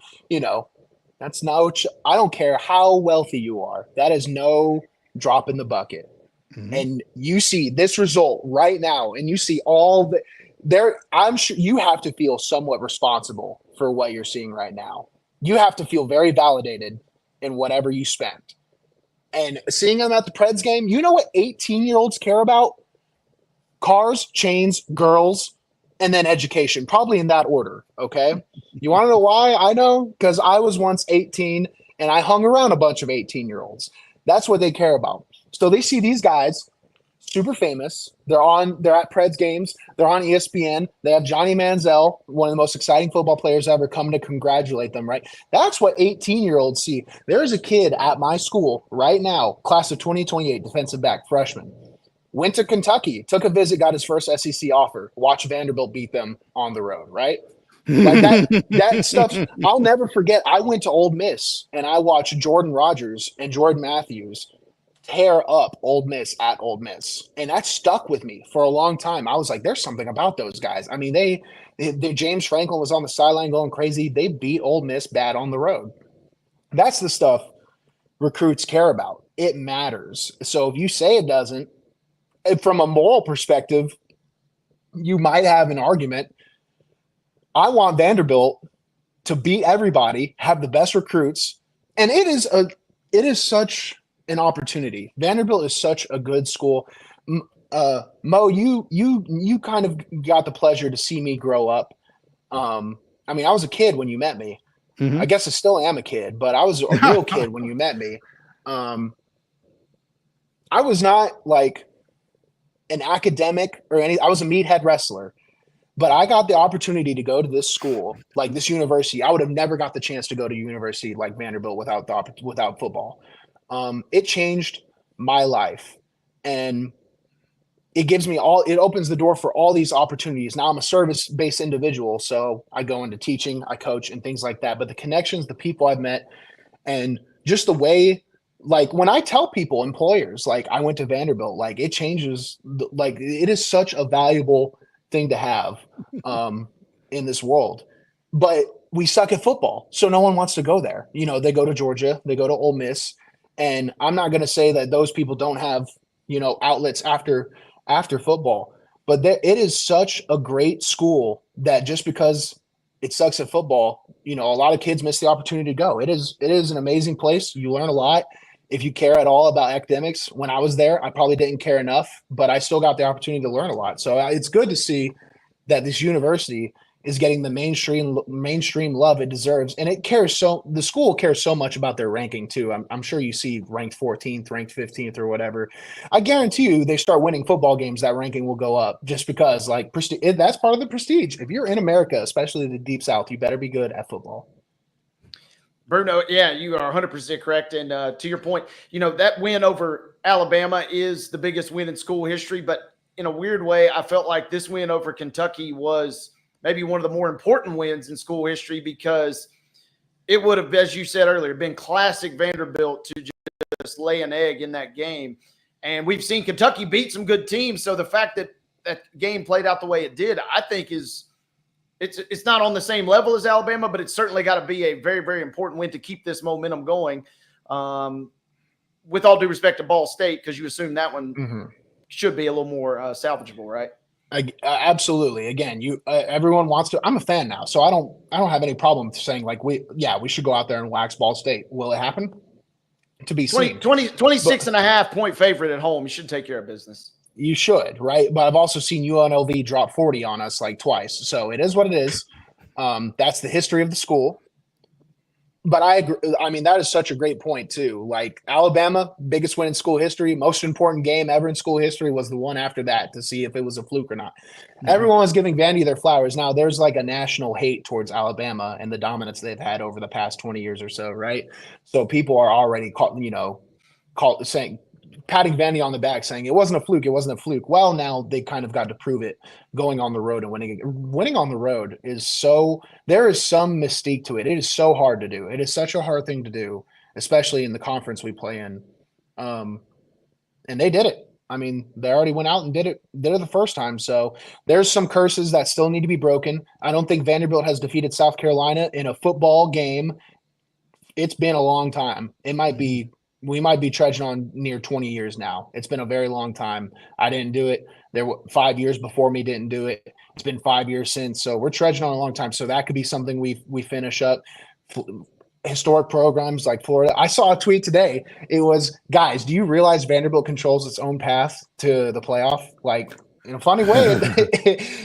Speaker 8: that's I don't care how wealthy you are. That is no drop in the bucket. Mm-hmm. And you see this result right now, and you see all I'm sure you have to feel somewhat responsible for what you're seeing right now. You have to feel very validated in whatever you spent. And seeing them at the Preds game, you know what 18-year-olds care about? Cars, chains, girls, and then education, probably in that order, okay? You want to know why? I know, because I was once 18, and I hung around a bunch of 18-year-olds. That's what they care about. So they see these guys, super famous. They're at Preds games. They're on ESPN. They have Johnny Manziel, one of the most exciting football players ever, coming to congratulate them, right? That's what 18-year-olds see. There's a kid at my school right now, class of 2028, defensive back, freshman. Went to Kentucky, took a visit, got his first SEC offer. Watch Vanderbilt beat them on the road, right? Like that stuff, I'll never forget. I went to Ole Miss, and I watched Jordan Rodgers and Jordan Matthews tear up Ole Miss at Ole Miss. And that stuck with me for a long time. I was like, there's something about those guys. I mean, they James Franklin was on the sideline going crazy. They beat Ole Miss bad on the road. That's the stuff recruits care about. It matters. So if you say it doesn't, from a moral perspective, you might have an argument. I want Vanderbilt to beat everybody, have the best recruits, and it is such an opportunity. Vanderbilt is such a good school. Mo, you kind of got the pleasure to see me grow up. I mean, I was a kid when you met me. Mm-hmm. I guess I still am a kid, but I was a real kid when you met me. I was not like an academic or any. I was a meathead wrestler, but I got the opportunity to go to this school, like this university. I would have never got the chance to go to a university like Vanderbilt without football. It changed my life, and it opens the door for all these opportunities. Now I'm a service-based individual, so I go into teaching, I coach, and things like that. But the connections, the people I've met, and just the way, like when I tell people, employers, like I went to Vanderbilt, like it changes, like it is such a valuable thing to have. in this world, but we suck at football. So no one wants to go there. You know, they go to Georgia, they go to Ole Miss. And I'm not going to say that those people don't have, you know, outlets after football, but it is such a great school that just because it sucks at football, you know, a lot of kids miss the opportunity to go. It is an amazing place. You learn a lot. If you care at all about academics, when I was there, I probably didn't care enough, but I still got the opportunity to learn a lot. So it's good to see that this university is getting the mainstream love it deserves. And the school cares so much about their ranking too. I'm sure you see ranked 14th, ranked 15th or whatever. I guarantee you they start winning football games, that ranking will go up just because like that's part of the prestige. If you're in America, especially the Deep South, you better be good at football.
Speaker 2: Bruno, yeah, you are 100% correct. And to your point, you know, that win over Alabama is the biggest win in school history. But in a weird way, I felt like this win over Kentucky was maybe one of the more important wins in school history because it would have, as you said earlier, been classic Vanderbilt to just lay an egg in that game. And we've seen Kentucky beat some good teams. So the fact that that game played out the way it did, I think it's not on the same level as Alabama, but it's certainly got to be a very, very important win to keep this momentum going. With all due respect to Ball State, because you assume that one should be a little more salvageable, right?
Speaker 8: Absolutely. Again, everyone wants to. I'm a fan now, so I don't have any problem saying like we should go out there and wax Ball State. Will it happen? To be seen.
Speaker 2: 26 and a half point favorite at home. You should take care of business. You
Speaker 8: should, right? But I've also seen UNLV drop 40 on us like twice. So it is what it is. That's the history of the school. But I agree. I mean, that is such a great point too. Like Alabama, biggest win in school history, most important game ever in school history was the one after that to see if it was a fluke or not. Everyone was giving Vandy their flowers. Now there's like a national hate towards Alabama and the dominance they've had over the past 20 years or so, right? So people are already saying, patting Vandy on the back, saying it wasn't a fluke. It wasn't a fluke. Well, now they kind of got to prove it going on the road and winning on the road there is some mystique to it. It is so hard to do. It is such a hard thing to do, especially in the conference we play in. And they did it. I mean, they already went out and did it the first time. So there's some curses that still need to be broken. I don't think Vanderbilt has defeated South Carolina in a football game. It's been a long time. We might be trudging on near 20 years now. It's been a very long time. I didn't do it. There were 5 years before me didn't do it. It's been 5 years since. So we're trudging on a long time. So that could be something we finish up. Historic programs like Florida. I saw a tweet today. It was, guys, do you realize Vanderbilt controls its own path to the playoff? Like, in a funny way,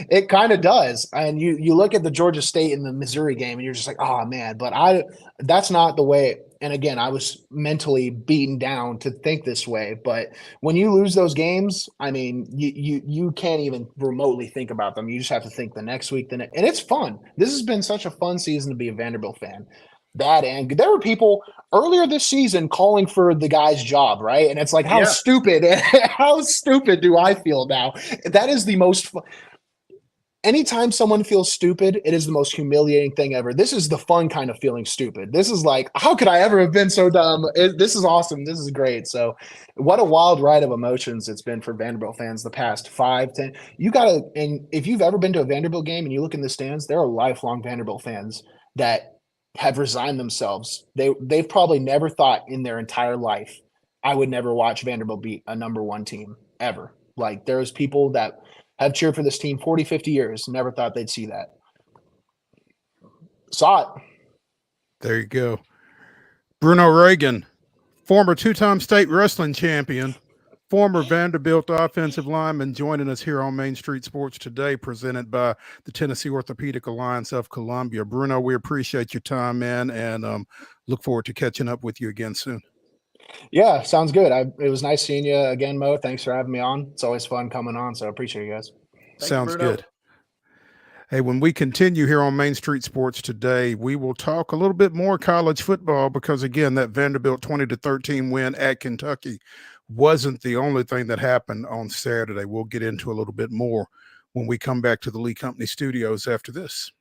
Speaker 8: it kind of does. And you look at the Georgia State and the Missouri game, and you're just like, oh man. But that's not the way. And again, I was mentally beaten down to think this way. But when you lose those games, I mean, you can't even remotely think about them. You just have to think the next week, and it's fun. This has been such a fun season to be a Vanderbilt fan. And there were people earlier this season calling for the guy's job, right? And it's like, how stupid do I feel now? That is the most fun. Anytime someone feels stupid, it is the most humiliating thing ever. This is the fun kind of feeling stupid. This is like, how could I ever have been so dumb? This is awesome. This is great. So what a wild ride of emotions it's been for Vanderbilt fans the past 5-10. And if you've ever been to a Vanderbilt game and you look in the stands, there are lifelong Vanderbilt fans that have resigned themselves. They've probably never thought in their entire life, I would never watch Vanderbilt beat a number one team ever. Like there's people that have cheered for this team 40, 50 years, never thought they'd see that. Saw it.
Speaker 1: There you go. Bruno Reagan, former two-time state wrestling champion, former Vanderbilt offensive lineman, joining us here on Main Street Sports today, presented by the Tennessee Orthopedic Alliance of Columbia. Bruno, we appreciate your time, man, and look forward to catching up with you again soon.
Speaker 8: Yeah, sounds good. It was nice seeing you again, Mo. Thanks for having me on. It's always fun coming on, so I appreciate you guys.
Speaker 1: Sounds good. Hey, when we continue here on Main Street Sports today, we will talk a little bit more college football because, again, that Vanderbilt 20-13 win at Kentucky wasn't the only thing that happened on Saturday. We'll get into a little bit more when we come back to the Lee Company studios after this.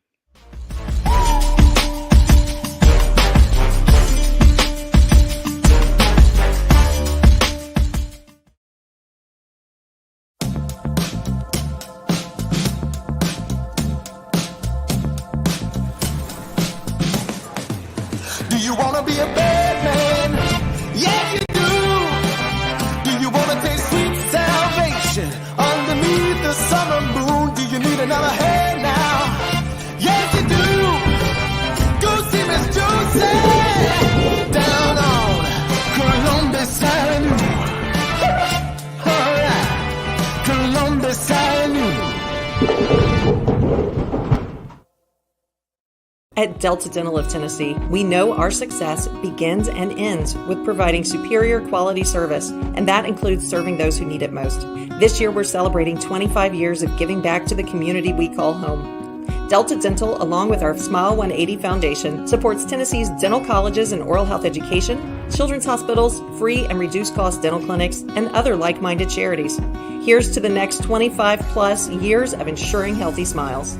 Speaker 9: At Delta Dental of Tennessee, we know our success begins and ends with providing superior quality service, and that includes serving those who need it most. This year, we're celebrating 25 years of giving back to the community we call home. Delta Dental, along with our Smile 180 Foundation, supports Tennessee's dental colleges and oral health education, children's hospitals, free and reduced cost dental clinics, and other like-minded charities. Here's to the next 25 plus years of ensuring healthy smiles.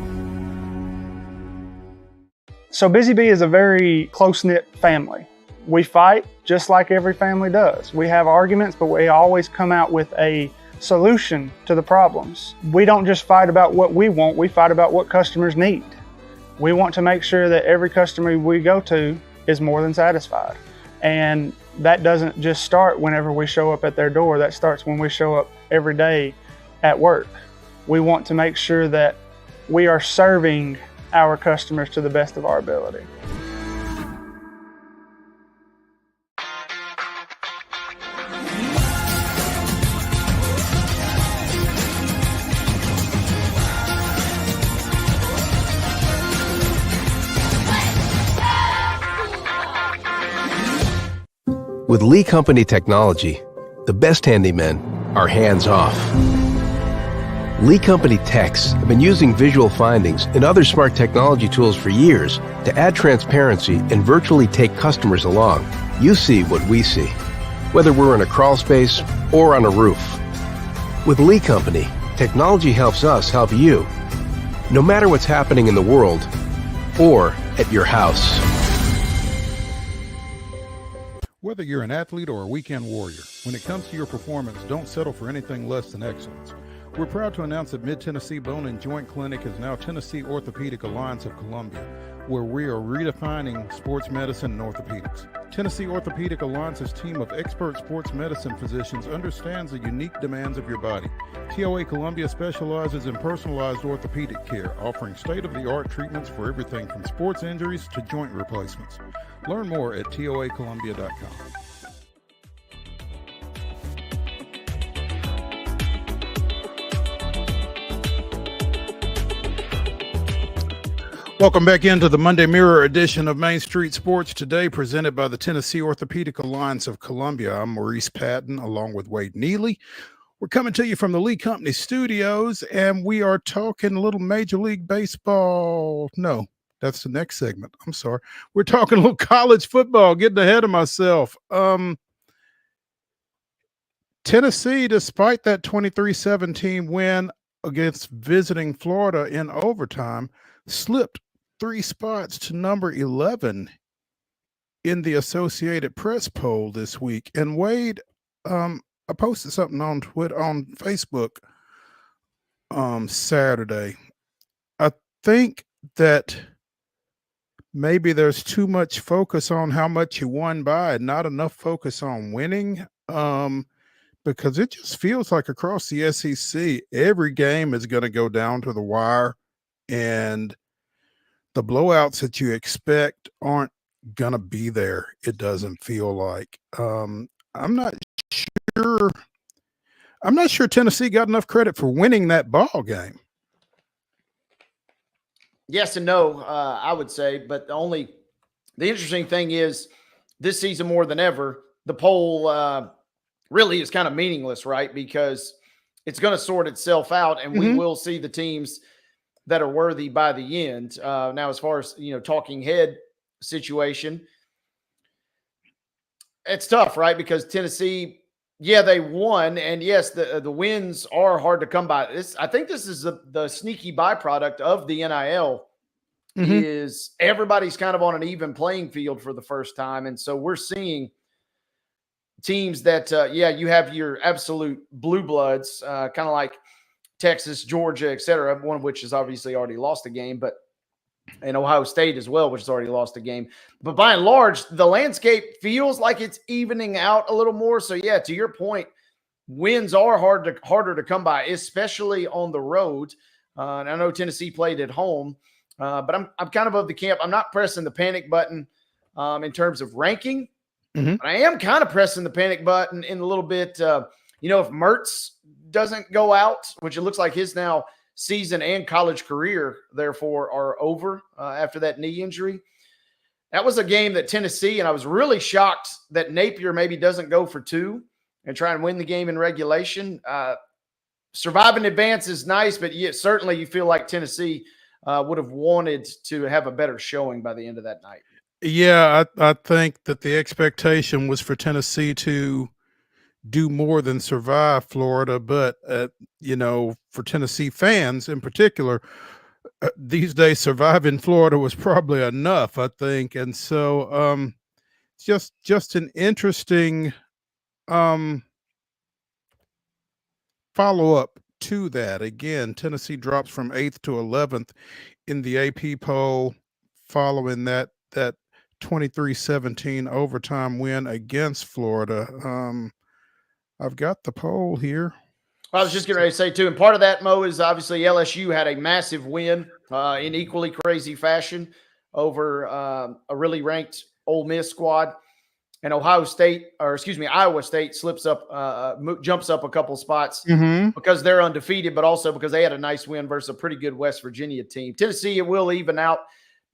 Speaker 4: So Busy Bee is a very close-knit family. We fight just like every family does. We have arguments, but we always come out with a solution to the problems. We don't just fight about what we want, we fight about what customers need. We want to make sure that every customer we go to is more than satisfied. And that doesn't just start whenever we show up at their door, that starts when we show up every day at work. We want to make sure that we are serving our customers to the best of our ability.
Speaker 6: With Lee Company technology, the best handymen are hands-off. Lee Company techs have been using visual findings and other smart technology tools for years to add transparency and virtually take customers along. You see what we see, whether we're in a crawl space or on a roof. With Lee Company, technology helps us help you, no matter what's happening in the world or at your house.
Speaker 1: Whether you're an athlete or a weekend warrior, when it comes to your performance, don't settle for anything less than excellence. We're proud to announce that Mid-Tennessee Bone and Joint Clinic is now Tennessee Orthopedic Alliance of Columbia, where we are redefining sports medicine and orthopedics. Tennessee Orthopedic Alliance's team of expert sports medicine physicians understands the unique demands of your body. TOA Columbia specializes in personalized orthopedic care, offering state-of-the-art treatments for everything from sports injuries to joint replacements. Learn more at toacolumbia.com. Welcome back into the Monday Mirror edition of Main Street Sports Today, presented by the Tennessee Orthopedic Alliance of Columbia. I'm Maurice Patton, along with Wade Neely. We're coming to you from the Lee Company studios, and we are talking a little Major League Baseball. No, that's the next segment. I'm sorry. We're talking a little college football, getting ahead of myself. Tennessee, despite that 23-17 win against visiting Florida in overtime, slipped 3 spots to number 11 in the Associated Press poll this week. And Wade, I posted something on Twitter, on Facebook Saturday. I think that maybe there's too much focus on how much you won by and not enough focus on winning, because it just feels like across the SEC, every game is going to go down to the wire, and the blowouts that you expect aren't going to be there, it doesn't feel like. I'm not sure Tennessee got enough credit for winning that ball game.
Speaker 2: Yes and no, I would say. But the interesting thing is this season more than ever, the poll really is kind of meaningless, right? Because it's going to sort itself out, and we will see the teams that are worthy by the end. Now, as far as, talking head situation, it's tough, right? Because Tennessee, yeah, they won, and yes, the wins are hard to come by. I think this is the sneaky byproduct of the NIL is everybody's kind of on an even playing field for the first time, and so we're seeing teams that, you have your absolute blue bloods, kind of like Texas, Georgia, et cetera, one of which has obviously already lost a game, and Ohio State as well, which has already lost a game. But by and large, the landscape feels like it's evening out a little more. So, yeah, to your point, wins are harder to come by, especially on the road. And I know Tennessee played at home, but I'm kind of the camp. I'm not pressing the panic button in terms of ranking. But I am kind of pressing the panic button in a little bit. If Mertz doesn't go out, which it looks like his now season and college career, therefore, are over after that knee injury. That was a game that Tennessee, and I was really shocked that Napier maybe doesn't go for 2 and try and win the game in regulation. Survive and advance is nice, but certainly you feel like Tennessee would have wanted to have a better showing by the end of that night.
Speaker 1: Yeah, I think that the expectation was for Tennessee to do more than survive Florida, but for Tennessee fans in particular, these days surviving Florida was probably enough, I think. And so just an interesting follow-up to that. Again, Tennessee drops from 8th to 11th in the AP poll following that 23-17 overtime win against Florida. I've got the poll here.
Speaker 2: I was just getting ready to say, too, and part of that, Mo, is obviously LSU had a massive win in equally crazy fashion over a really ranked Ole Miss squad. And Iowa State jumps up a couple spots because they're undefeated, but also because they had a nice win versus a pretty good West Virginia team. Tennessee, it will even out.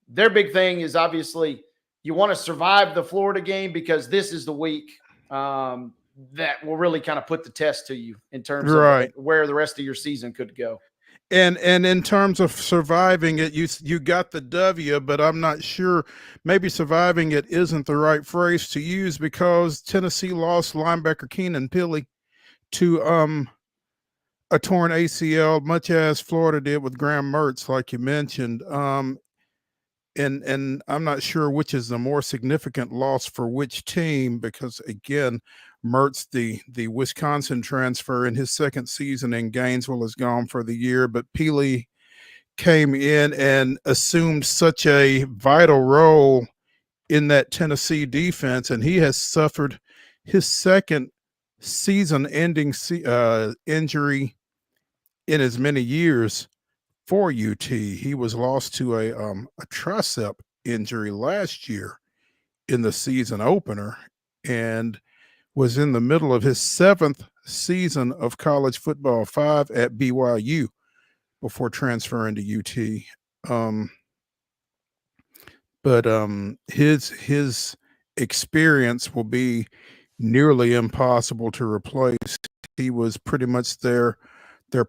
Speaker 2: Their big thing is obviously you want to survive the Florida game because this is the week that will really kind of put the test to you in terms of where the rest of your season could go.
Speaker 1: And in terms of surviving it, you got the W, but I'm not sure. Maybe surviving it isn't the right phrase to use because Tennessee lost linebacker Keenan Pili to a torn ACL, much as Florida did with Graham Mertz, like you mentioned. And I'm not sure which is the more significant loss for which team, because again, Mertz, the Wisconsin transfer in his second season in Gainesville, is gone for the year, but Pili came in and assumed such a vital role in that Tennessee defense, and he has suffered his second season-ending injury in as many years for UT. He was lost to a tricep injury last year in the season opener and was in the middle of his 7th season of college football, 5 at BYU before transferring to UT. But his experience will be nearly impossible to replace. He was pretty much their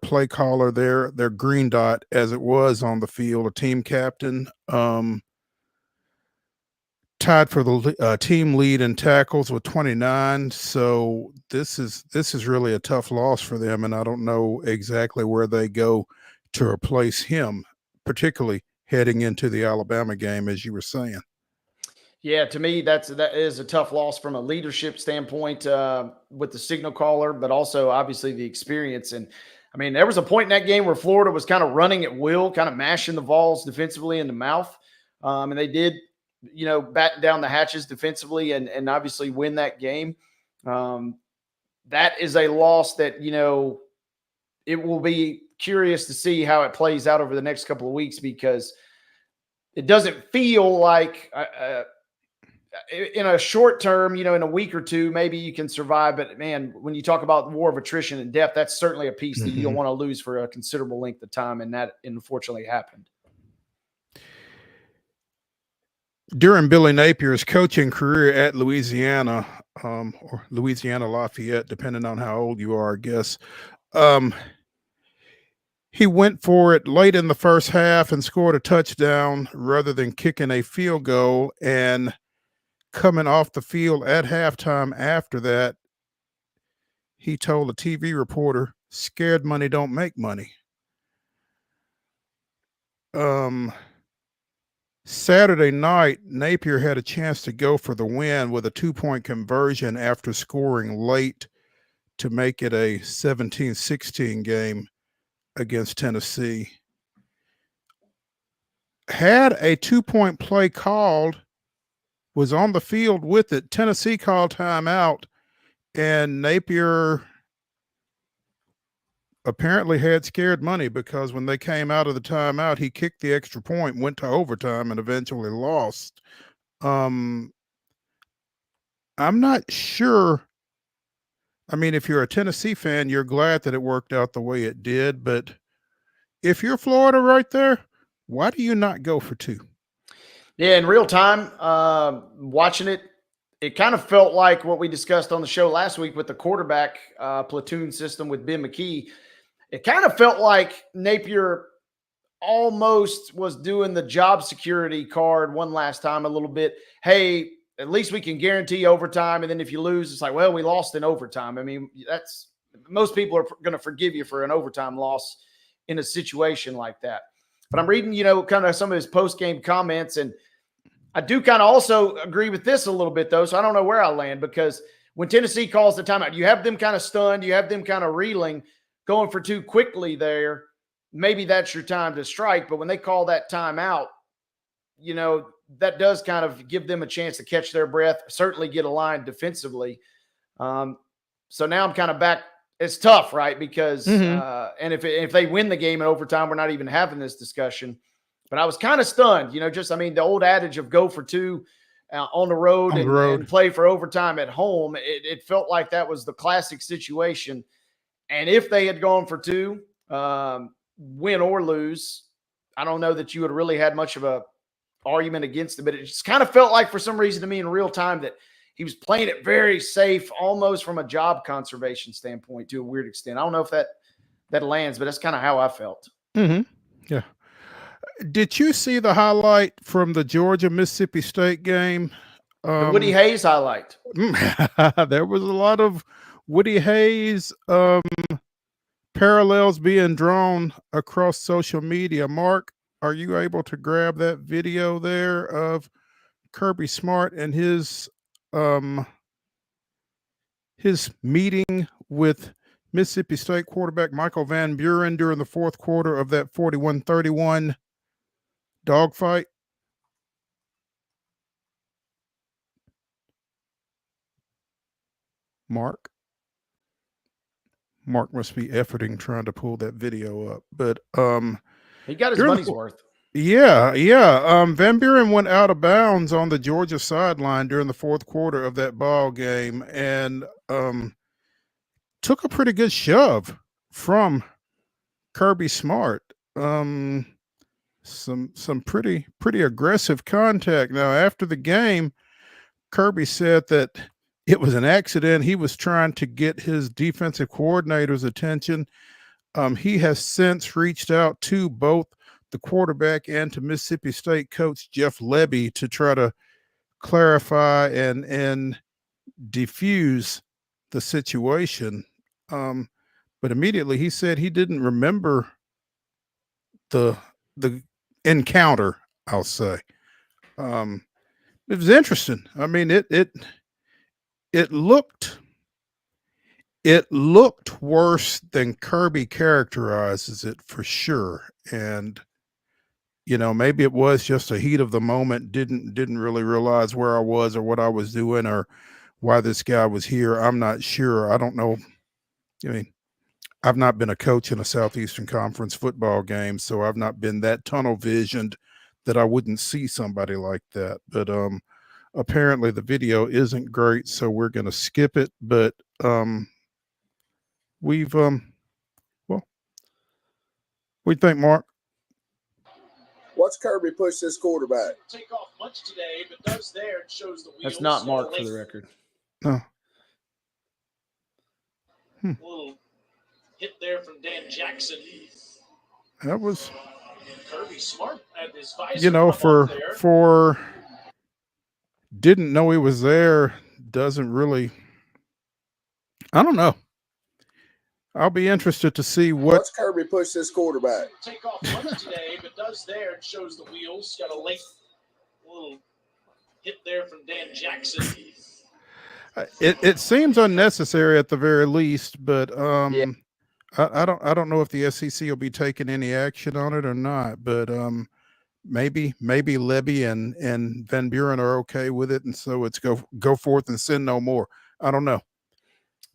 Speaker 1: play caller, their green dot as it was on the field, a team captain, tied for the team lead in tackles with 29. So this is really a tough loss for them, and I don't know exactly where they go to replace him, particularly heading into the Alabama game, as you were saying.
Speaker 2: Yeah, to me, that is a tough loss from a leadership standpoint with the signal caller, but also obviously the experience. And I mean, there was a point in that game where Florida was kind of running at will, kind of mashing the Vols defensively in the mouth, and they did, batten down the hatches defensively and obviously win that game. That is a loss that, it will be curious to see how it plays out over the next couple of weeks, because it doesn't feel like in a short term, in a week or two, maybe you can survive. But man, when you talk about the war of attrition and depth, that's certainly a piece that you don't want to lose for a considerable length of time. And that unfortunately happened.
Speaker 1: During Billy Napier's coaching career at Louisiana, or Louisiana Lafayette, depending on how old you are, I guess, he went for it late in the first half and scored a touchdown rather than kicking a field goal. And coming off the field at halftime after that, he told a TV reporter, "Scared money don't make money." Saturday night, Napier had a chance to go for the win with a 2-point conversion after scoring late to make it a 17-16 game against Tennessee. Had a 2-point play called, was on the field with it. Tennessee called timeout, and Napier apparently had scared money, because when they came out of the timeout, he kicked the extra point, went to overtime, and eventually lost. I'm not sure. I mean, if you're a Tennessee fan, you're glad that it worked out the way it did, but if you're Florida right there, why do you not go for 2?
Speaker 2: Yeah, in real time, watching it, it kind of felt like what we discussed on the show last week with the quarterback platoon system with Ben McKee. It kind of felt like Napier almost was doing the job security card one last time a little bit. Hey, at least we can guarantee overtime. And then if you lose, it's like, well, we lost in overtime. I mean, that's most people are going to forgive you for an overtime loss in a situation like that. But I'm reading, kind of some of his post-game comments, and I do kind of also agree with this a little bit, though. So I don't know where I land, because when Tennessee calls the timeout, you have them kind of stunned, you have them kind of reeling, going for 2 quickly there. Maybe that's your time to strike. But when they call that timeout, that does kind of give them a chance to catch their breath, certainly get aligned defensively. So now I'm kind of back. It's tough, right? Because and if they win the game in overtime, we're not even having this discussion. But I was kind of stunned, the old adage of go for 2 on the road, and play for overtime at home. It felt like that was the classic situation. And if they had gone for 2, win or lose, I don't know that you would have really had much of a argument against it. But it just kind of felt like, for some reason to me in real time, that he was playing it very safe, almost from a job conservation standpoint to a weird extent. I don't know if that lands, but that's kind of how I felt.
Speaker 1: Yeah. Did you see the highlight from the Georgia-Mississippi State game?
Speaker 2: The Woody Hayes highlight.
Speaker 1: There was a lot of Woody Hayes parallels being drawn across social media. Mark, are you able to grab that video there of Kirby Smart and his meeting with Mississippi State quarterback Michael Van Buren during the fourth quarter of that 41-31 dogfight? Mark must be efforting trying to pull that video up, but
Speaker 2: he got his money's worth.
Speaker 1: Yeah. Van Buren went out of bounds on the Georgia sideline during the fourth quarter of that ball game, and took a pretty good shove from Kirby Smart. Some pretty aggressive contact. Now, after the game, Kirby said that it was an accident. He was trying to get his defensive coordinator's attention. He has since reached out to both the quarterback and to Mississippi State coach Jeff Lebby to try to clarify and defuse the situation. But immediately he said he didn't remember the encounter, I'll say. It was interesting. I mean, it looked worse than Kirby characterizes it, for sure. And maybe it was just a heat of the moment, didn't really realize where I was or what I was doing or why this guy was here. I'm not sure. I don't know. I mean, I've not been a coach in a Southeastern Conference football game, so I've not been that tunnel visioned that I wouldn't see somebody like that. But apparently the video isn't great, so we're going to skip it. But we've what do you think, Mark?
Speaker 10: Watch Kirby push this quarterback.
Speaker 7: Take off much today, but does there and shows the wheels.
Speaker 2: That's not Mark, for the record.
Speaker 1: No.
Speaker 7: A little hit there from Dan Jackson.
Speaker 1: That was
Speaker 7: Kirby Smart at his visor.
Speaker 1: For didn't know he was there, doesn't really. I don't know. I'll be interested to see what.
Speaker 10: Watch Kirby push this quarterback.
Speaker 7: Take off much today, but does there and shows the wheels. Got a little hit there from Dan Jackson.
Speaker 1: It seems unnecessary at the very least, but
Speaker 2: Yeah.
Speaker 1: I don't know if the SEC will be taking any action on it or not. But maybe Lebby and Van Buren are okay with it, and so it's go forth and sin no more. I don't know.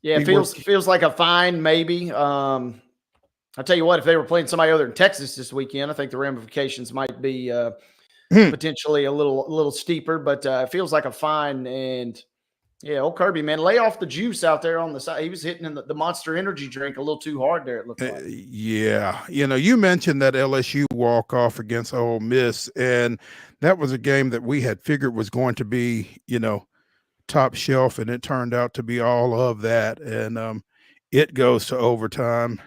Speaker 2: Yeah, it feels like a fine, maybe. I'll tell you what, if they were playing somebody other than Texas this weekend, I think the ramifications might be potentially a little steeper, but it feels like a fine. And Yeah, old Kirby, man, lay off the juice out there on the side. He was hitting in the Monster Energy drink a little too hard there, it looked like.
Speaker 1: Yeah. You mentioned that LSU walk-off against Ole Miss, and that was a game that we had figured was going to be, top shelf, and it turned out to be all of that. And it goes to overtime.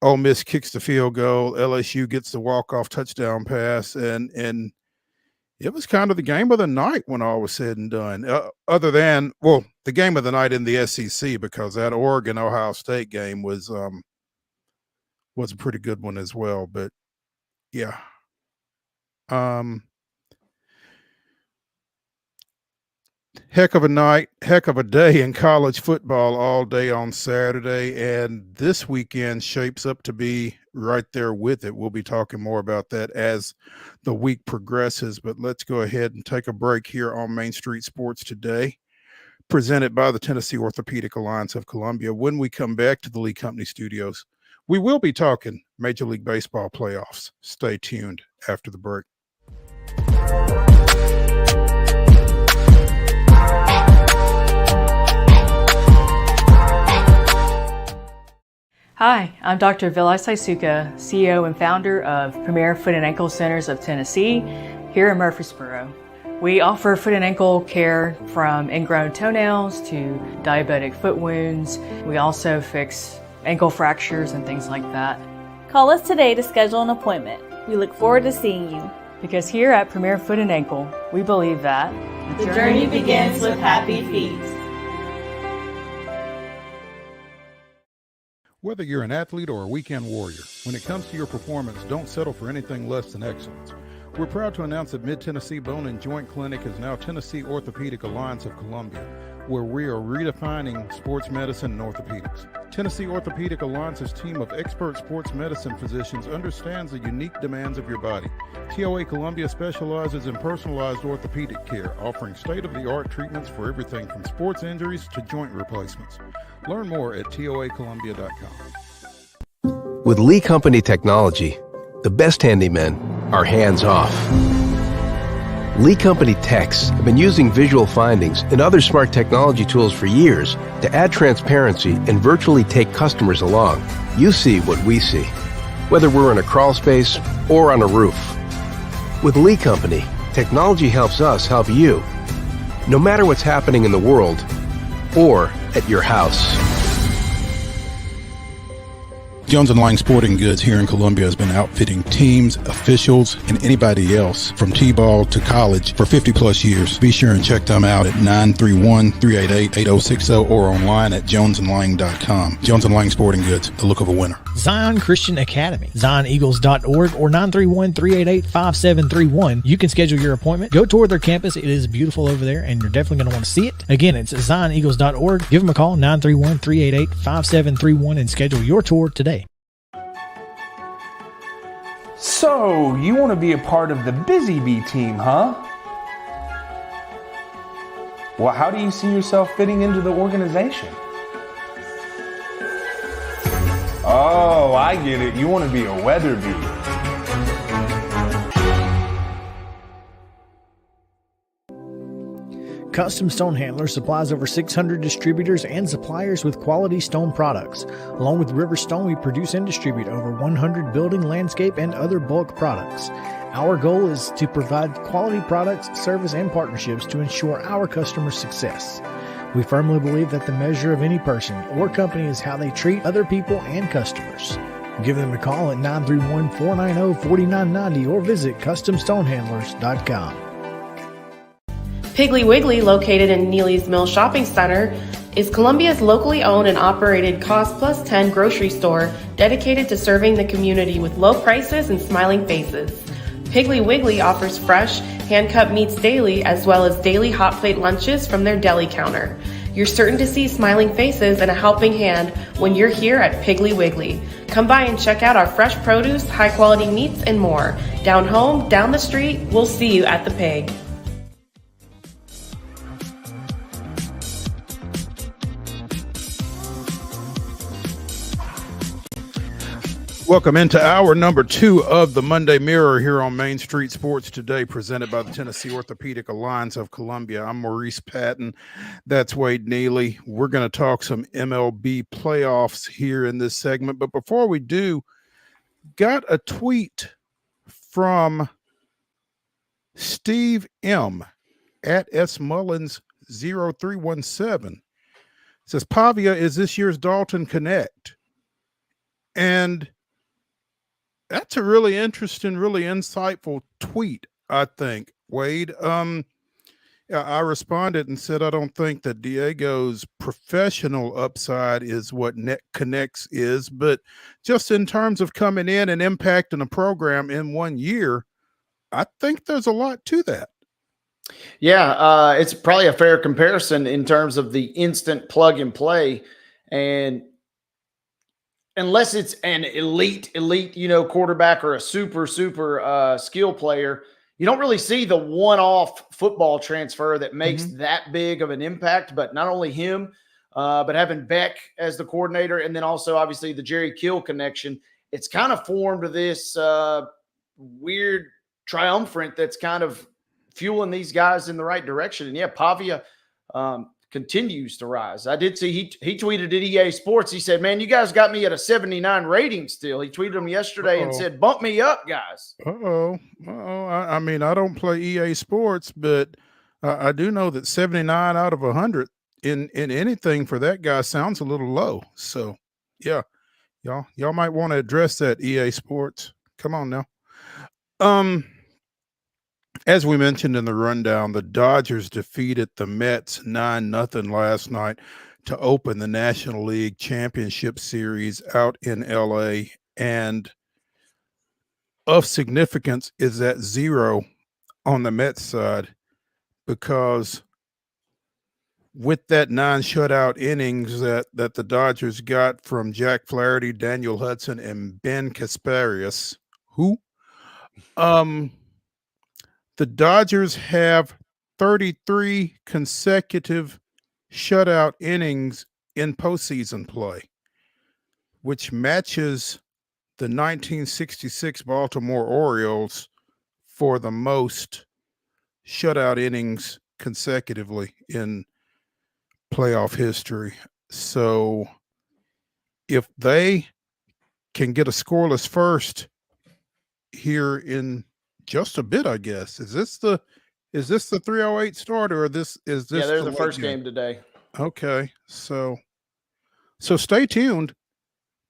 Speaker 1: Ole Miss kicks the field goal. LSU gets the walk-off touchdown pass, and it was kind of the game of the night when all was said and done. Other than, the game of the night in the SEC, because that Oregon-Ohio State game was a pretty good one as well. But yeah, heck of a night, heck of a day in college football all day on Saturday, and this weekend shapes up to be right there with it. We'll be talking more about that as the week progresses, but let's go ahead and take a break here on Main Street Sports Today, presented by the Tennessee Orthopedic Alliance of Columbia. When we come back to the Lee Company Studios, we will be talking Major League Baseball playoffs. Stay tuned after the break.
Speaker 11: Hi, I'm Dr. Vilay Saisuka, CEO and founder of Premier Foot and Ankle Centers of Tennessee here in Murfreesboro. We offer foot and ankle care from ingrown toenails to diabetic foot wounds. We also fix ankle fractures and things like that.
Speaker 12: Call us today to schedule an appointment. We look forward to seeing you.
Speaker 11: Because here at Premier Foot and Ankle, we believe that
Speaker 12: the journey begins with happy feet.
Speaker 1: Whether you're an athlete or a weekend warrior, when it comes to your performance, don't settle for anything less than excellence. We're proud to announce that Mid-Tennessee Bone and Joint Clinic is now Tennessee Orthopedic Alliance of Columbia, where we are redefining sports medicine and orthopedics. Tennessee Orthopedic Alliance's team of expert sports medicine physicians understands the unique demands of your body. TOA Columbia specializes in personalized orthopedic care, offering state-of-the-art treatments for everything from sports injuries to joint replacements. Learn more at toacolumbia.com.
Speaker 6: With Lee Company technology, the best handymen are hands-off. Lee Company techs have been using visual findings and other smart technology tools for years to add transparency and virtually take customers along. You see what we see, whether we're in a crawl space or on a roof. With Lee Company, technology helps us help you, no matter what's happening in the world or at your house.
Speaker 1: Jones & Lang Sporting Goods here in Columbia has been outfitting teams, officials, and anybody else from T-ball to college for 50 plus years. Be sure and check them out at 931-388-8060 or online at jonesandlang.com. Jones & Lang Sporting Goods, the look of a winner.
Speaker 5: Zion Christian Academy, zioneagles.org or 931-388-5731. You can schedule your appointment. Go tour their campus. It is beautiful over there, and you're definitely going to want to see it. Again, it's zioneagles.org. Give them a call, 931-388-5731, and schedule your tour today.
Speaker 13: So, you want to be a part of the Busy Bee team, huh? Well, how do you see yourself fitting into the organization? Oh, I get it. You want to be a weather bee.
Speaker 5: Custom Stone Handler supplies over 600 distributors and suppliers with quality stone products. Along with River Stone, we produce and distribute over 100 building, landscape, and other bulk products. Our goal is to provide quality products, service, and partnerships to ensure our customers' success. We firmly believe that the measure of any person or company is how they treat other people and customers. Give them a call at 931-490-4990 or visit CustomStonehandlers.com.
Speaker 14: Piggly Wiggly, located in Neely's Mill Shopping Center, is Columbia's locally owned and operated Cost Plus 10 grocery store dedicated to serving the community with low prices and smiling faces. Piggly Wiggly offers fresh, hand-cut meats daily as well as daily hot plate lunches from their deli counter. You're certain to see smiling faces and a helping hand when you're here at Piggly Wiggly. Come by and check out our fresh produce, high-quality meats, and more. Down home, down the street, we'll see you at the Pig.
Speaker 1: Welcome into hour number 2 of the Monday Mirror here on Main Street Sports Today, presented by the Tennessee Orthopedic Alliance of Columbia. I'm Maurice Patton. That's Wade Neely. We're going to talk some MLB playoffs here in this segment. But before we do, got a tweet from Steve M. at SMullins0317. It says, Pavia is this year's Dalton Connect. And that's a really interesting, really insightful tweet, I think, Wade. I responded and said I don't think that Diego's professional upside is what Net Connects is, but just in terms of coming in and impacting a program in 1 year, I think there's a lot to that.
Speaker 2: Yeah, it's probably a fair comparison in terms of the instant plug and play. And unless it's an elite, quarterback or a super skill player, you don't really see the one-off football transfer that makes that big of an impact. But not only him, but having Beck as the coordinator, and then also obviously the Jerry Kill connection, it's kind of formed this weird triumvirate that's kind of fueling these guys in the right direction. And yeah, Pavia continues to rise. I did see he tweeted at EA Sports. He said, man, you guys got me at a 79 rating still. He tweeted him yesterday and said, bump me up, guys.
Speaker 1: I mean, I don't play EA Sports, but I do know that 79 out of 100 in anything for that guy sounds a little low. So yeah, y'all might want to address that, EA Sports. Come on now. As we mentioned in the rundown, the Dodgers defeated the Mets 9-0 last night to open the National League Championship Series out in LA. And of significance is that 0 on the Mets side, because with that 9 shutout innings that the Dodgers got from Jack Flaherty, Daniel Hudson, and Ben Kasparius, the Dodgers have 33 consecutive shutout innings in postseason play, which matches the 1966 Baltimore Orioles for the most shutout innings consecutively in playoff history. So if they can get a scoreless first here in just a bit, I guess. Is this the 308 start, or is this
Speaker 2: Yeah, there's the first game today.
Speaker 1: Okay. So stay tuned,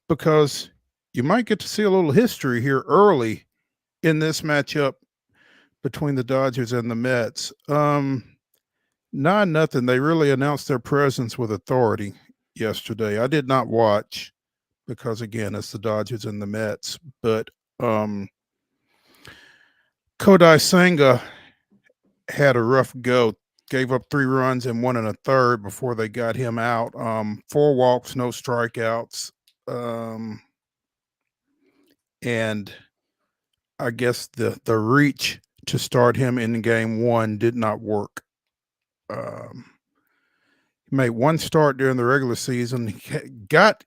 Speaker 1: because you might get to see a little history here early in this matchup between the Dodgers and the Mets. 9-0. They really announced their presence with authority yesterday. I did not watch because, again, it's the Dodgers and the Mets, but Kodai Senga had a rough go, gave up 3 runs and 1 1/3 before they got him out. 4 walks, no strikeouts. And I guess the reach to start him in game 1 did not work. He made 1 start during the regular season. He got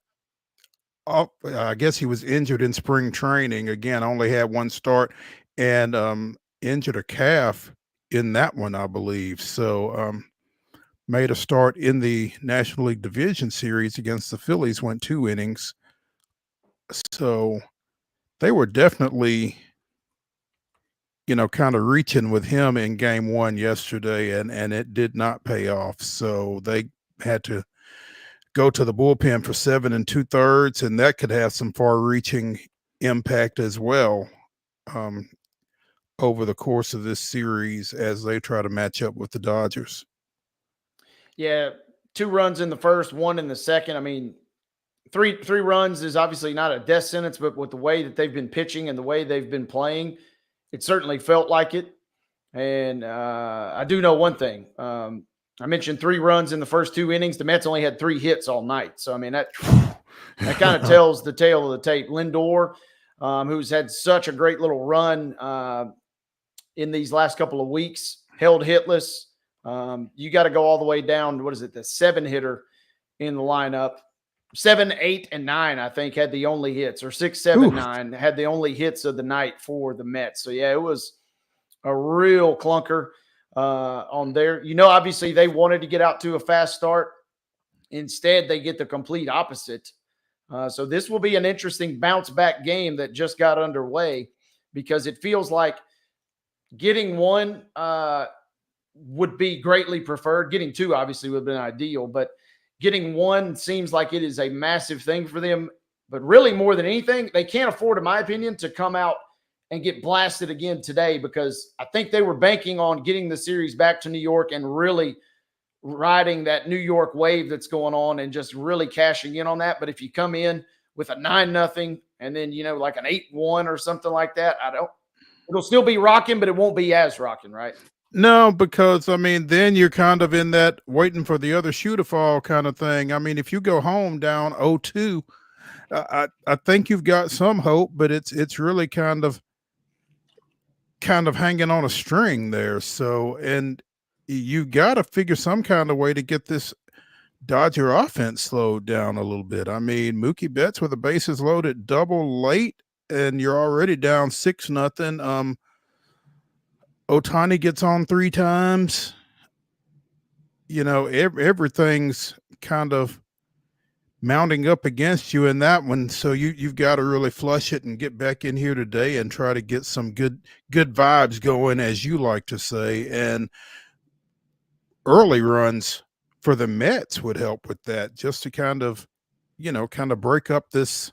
Speaker 1: off, I guess he was injured in spring training. Again, only had 1 start, and injured a calf in that one, I believe. So made a start in the National League Division Series against the Phillies, went 2 innings. So they were definitely, kind of reaching with him in game 1 yesterday, and it did not pay off. So they had to go to the bullpen for 7 2/3, and that could have some far-reaching impact as well over the course of this series as they try to match up with the Dodgers.
Speaker 2: Yeah, 2 runs in the first, 1 in the second. I mean, three runs is obviously not a death sentence, but with the way that they've been pitching and the way they've been playing, it certainly felt like it. And I do know one thing. I mentioned 3 runs in the first 2 innings. The Mets only had 3 hits all night. So, I mean, that kind of tells the tale of the tape. Lindor, who's had such a great little run in these last couple of weeks, held hitless. You got to go all the way down. What is it? The 7 hitter in the lineup. 7, 8, and 9, I think, had the only hits, or 6, 7, 9 had the only hits of the night for the Mets. So, yeah, it was a real clunker on there. Obviously they wanted to get out to a fast start. Instead, they get the complete opposite. So this will be an interesting bounce back game that just got underway, because it feels like getting one would be greatly preferred. Getting two obviously would have been ideal, but getting one seems like it is a massive thing for them. But really, more than anything, they can't afford, in my opinion, to come out and get blasted again today, because I think they were banking on getting the series back to New York and really riding that New York wave that's going on and just really cashing in on that. But if you come in with a 9-0 and then, like an 8-1 or something like that, it'll still be rocking, but it won't be as rocking, right?
Speaker 1: No, because then you're kind of in that waiting for the other shoe to fall kind of thing. If you go home down 0-2, I think you've got some hope, but it's really kind of hanging on a string there. So, and you got to figure some kind of way to get this Dodger offense slowed down a little bit. Mookie Betts with the bases loaded double late, and you're already down 6-0. Ohtani gets on 3 times. Everything's kind of mounting up against you in that one. So you've got to really flush it and get back in here today and try to get some good vibes going, as you like to say. And early runs for the Mets would help with that, just to kind of break up this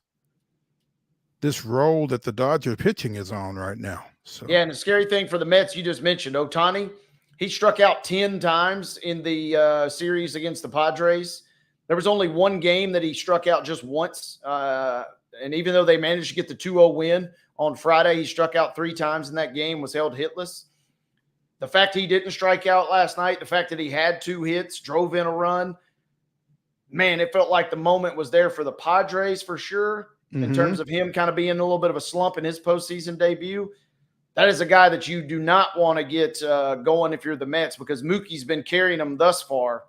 Speaker 1: role that the Dodger pitching is on right now. So
Speaker 2: yeah, and the scary thing for the Mets, you just mentioned Ohtani. He struck out 10 times in the series against the Padres. There was only one game that he struck out just once. And even though they managed to get the 2-0 win on Friday, he struck out 3 times in that game, was held hitless. The fact he didn't strike out last night, the fact that he had 2 hits, drove in a run, man, it felt like the moment was there for the Padres for sure, in terms of him kind of being in a little bit of a slump in his postseason debut. That is a guy that you do not want to get going if you're the Mets, because Mookie's been carrying them thus far.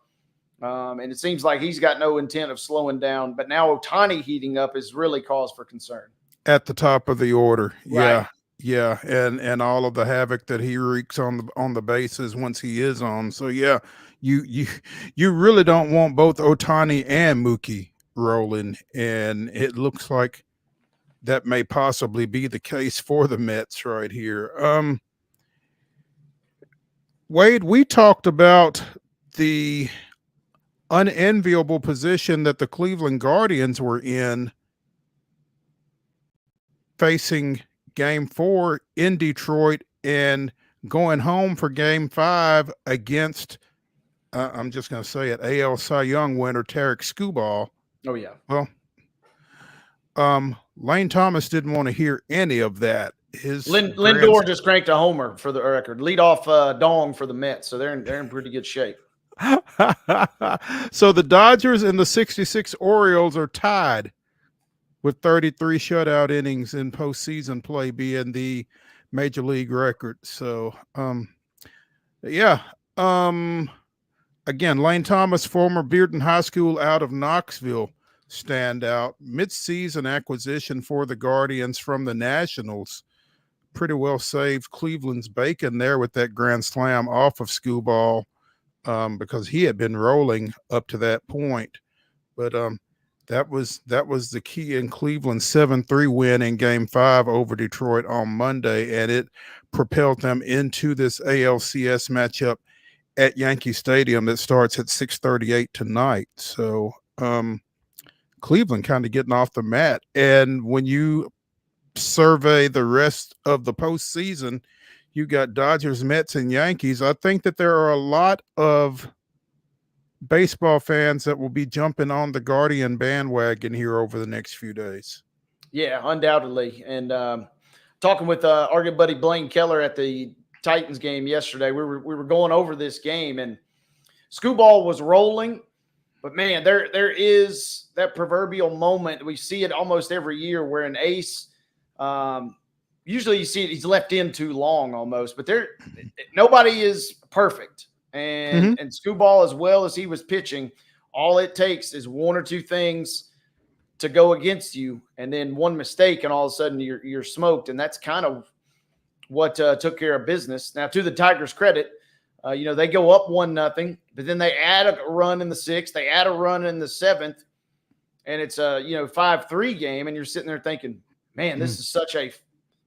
Speaker 2: And it seems like he's got no intent of slowing down. But now Ohtani heating up is really cause for concern.
Speaker 1: At the top of the order.
Speaker 2: Right.
Speaker 1: Yeah. And all of the havoc that he wreaks on the bases once he is on. So yeah, you really don't want both Ohtani and Mookie rolling. And it looks like that may possibly be the case for the Mets right here. Wade, we talked about the unenviable position that the Cleveland Guardians were in, facing Game 4 in Detroit and going home for Game 5 against, I'm just going to say it, AL Cy Young winner Tarek Skubal.
Speaker 2: Oh, yeah.
Speaker 1: Well, Lane Thomas didn't want to hear any of that.
Speaker 2: Lindor just cranked a homer for the record. Lead off dong for the Mets, so they're in pretty good shape.
Speaker 1: So the Dodgers and the 66 Orioles are tied with 33 shutout innings in postseason play, being the major league record. So, again, Lane Thomas, former Bearden High School out of Knoxville standout, mid-season acquisition for the Guardians from the Nationals. Pretty well saved Cleveland's bacon there with that grand slam off of Skubal, because he had been rolling up to that point. But that was the key in Cleveland's 7-3 win in Game 5 over Detroit on Monday, and it propelled them into this ALCS matchup at Yankee Stadium that starts at 6:38 tonight. So Cleveland kind of getting off the mat. And when you survey the rest of the postseason, you got Dodgers, Mets, and Yankees. I think that there are a lot of baseball fans that will be jumping on the Guardian bandwagon here over the next few days.
Speaker 2: Yeah, undoubtedly. And talking with our good buddy Blaine Keller at the Titans game yesterday, we were going over this game, and Skubal was rolling. But, man, there is that proverbial moment. We see it almost every year where an ace, usually you see it, he's left in too long almost. But nobody is perfect. And Skubal, as well as he was pitching, all it takes is one or two things to go against you, and then one mistake and all of a sudden you're smoked. And that's kind of what took care of business. Now, to the Tigers' credit, they go up 1-0, but then they add a run in the 6th, they add a run in the 7th, and it's a 5-3 game, and you're sitting there thinking, man, this is such a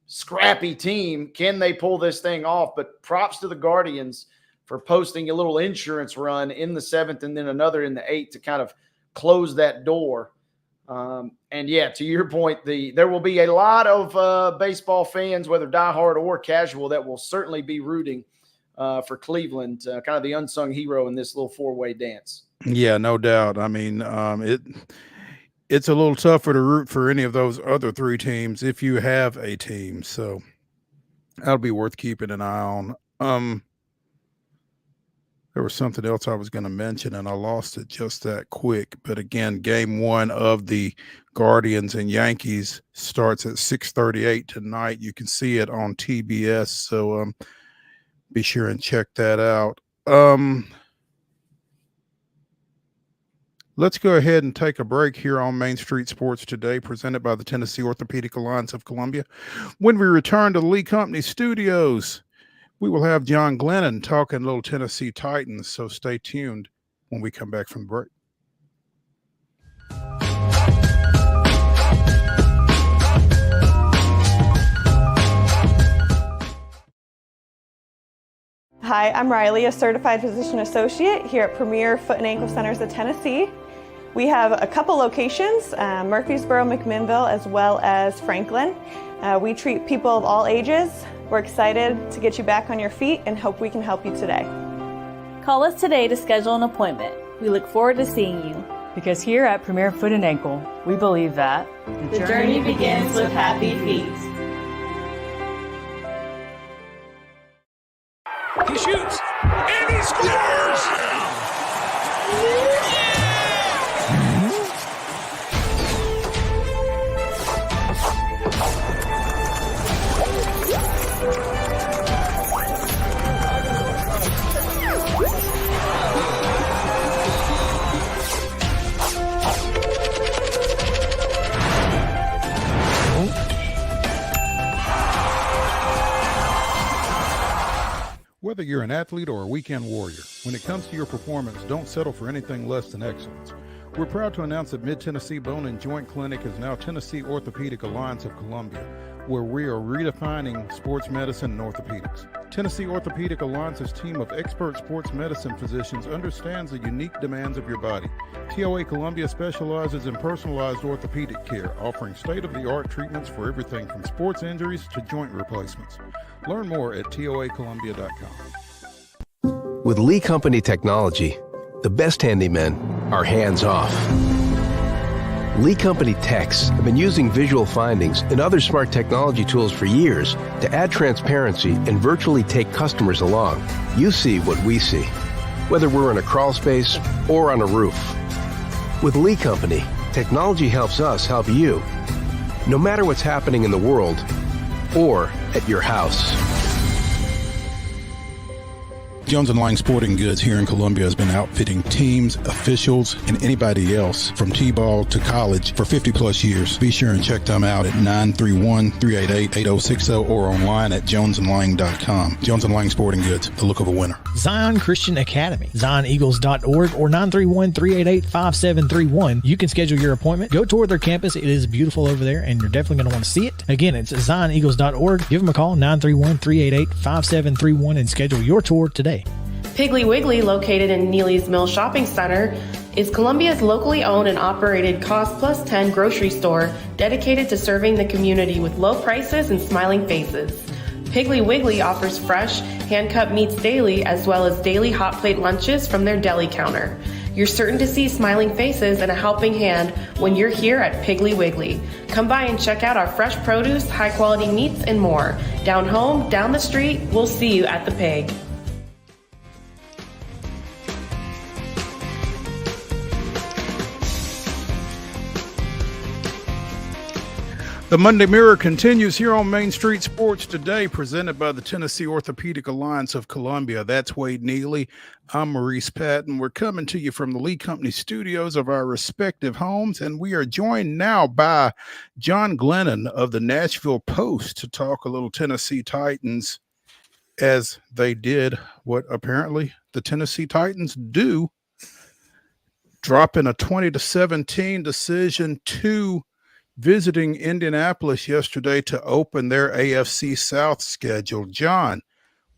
Speaker 2: scrappy team. Can they pull this thing off? But props to the Guardians for posting a little insurance run in the 7th and then another in the 8th to kind of close that door. And yeah, to your point, there will be a lot of baseball fans, whether diehard or casual, that will certainly be rooting for Cleveland, kind of the unsung hero in this little four-way dance.
Speaker 1: Yeah, no doubt. I mean, it's a little tougher to root for any of those other 3 teams if you have a team. So that'll be worth keeping an eye on. There was something else I was going to mention, and I lost it just that quick. But again, game 1 of the Guardians and Yankees starts at 6:38 tonight. You can see it on TBS, so be sure and check that out. Let's go ahead and take a break here on Main Street Sports Today, presented by the Tennessee Orthopedic Alliance of Columbia. When we return to Lee Company Studios, we will have John Glennon talking little Tennessee Titans, so stay tuned when we come back from the break.
Speaker 15: Hi, I'm Riley, a certified physician associate here at Premier Foot and Ankle Centers of Tennessee. We have a couple locations, Murfreesboro, McMinnville, as well as Franklin. We treat people of all ages. We're excited to get you back on your feet and hope we can help you today.
Speaker 12: Call us today to schedule an appointment. We look forward to seeing you.
Speaker 11: Because here at Premier Foot and Ankle, we believe that
Speaker 12: the journey begins with happy feet.
Speaker 16: He shoots, and he scores!
Speaker 1: Whether you're an athlete or a weekend warrior, when it comes to your performance, don't settle for anything less than excellence. We're proud to announce that Mid-Tennessee Bone and Joint Clinic is now Tennessee Orthopedic Alliance of Columbia, where we are redefining sports medicine and orthopedics. Tennessee Orthopedic Alliance's team of expert sports medicine physicians understands the unique demands of your body. TOA Columbia specializes in personalized orthopedic care, offering state-of-the-art treatments for everything from sports injuries to joint replacements. Learn more at toacolumbia.com.
Speaker 6: With Lee Company technology, the best handymen are hands-off. Lee Company techs have been using visual findings and other smart technology tools for years to add transparency and virtually take customers along. You see what we see, whether we're in a crawl space or on a roof. With Lee Company, technology helps us help you, no matter what's happening in the world or at your house.
Speaker 1: Jones & Lang Sporting Goods here in Columbia has been outfitting teams, officials, and anybody else from T-ball to college for 50-plus years. Be sure and check them out at 931-388-8060 or online at jonesandlang.com. Jones & Lang Sporting Goods, the look of a winner.
Speaker 5: Zion Christian Academy, zioneagles.org or 931-388-5731. You can schedule your appointment. Go tour their campus. It is beautiful over there, and you're definitely going to want to see it. Again, it's zioneagles.org. Give them a call, 931-388-5731, and schedule your tour today.
Speaker 14: Piggly Wiggly, located in Neely's Mill Shopping Center, is Columbia's locally owned and operated Cost Plus 10 grocery store dedicated to serving the community with low prices and smiling faces. Piggly Wiggly offers fresh, hand-cut meats daily as well as daily hot plate lunches from their deli counter. You're certain to see smiling faces and a helping hand when you're here at Piggly Wiggly. Come by and check out our fresh produce, high-quality meats, and more. Down home, down the street, we'll see you at the Pig.
Speaker 1: The Monday Mirror continues here on Main Street Sports Today, presented by the Tennessee Orthopedic Alliance of Columbia. That's Wade Neely. I'm Maurice Patton. We're coming to you from the Lee Company studios of our respective homes, and we are joined now by John Glennon of the Nashville Post to talk a little Tennessee Titans, as they did what apparently the Tennessee Titans do, dropping a 20-17 decision to visiting Indianapolis yesterday to open their AFC South schedule. John,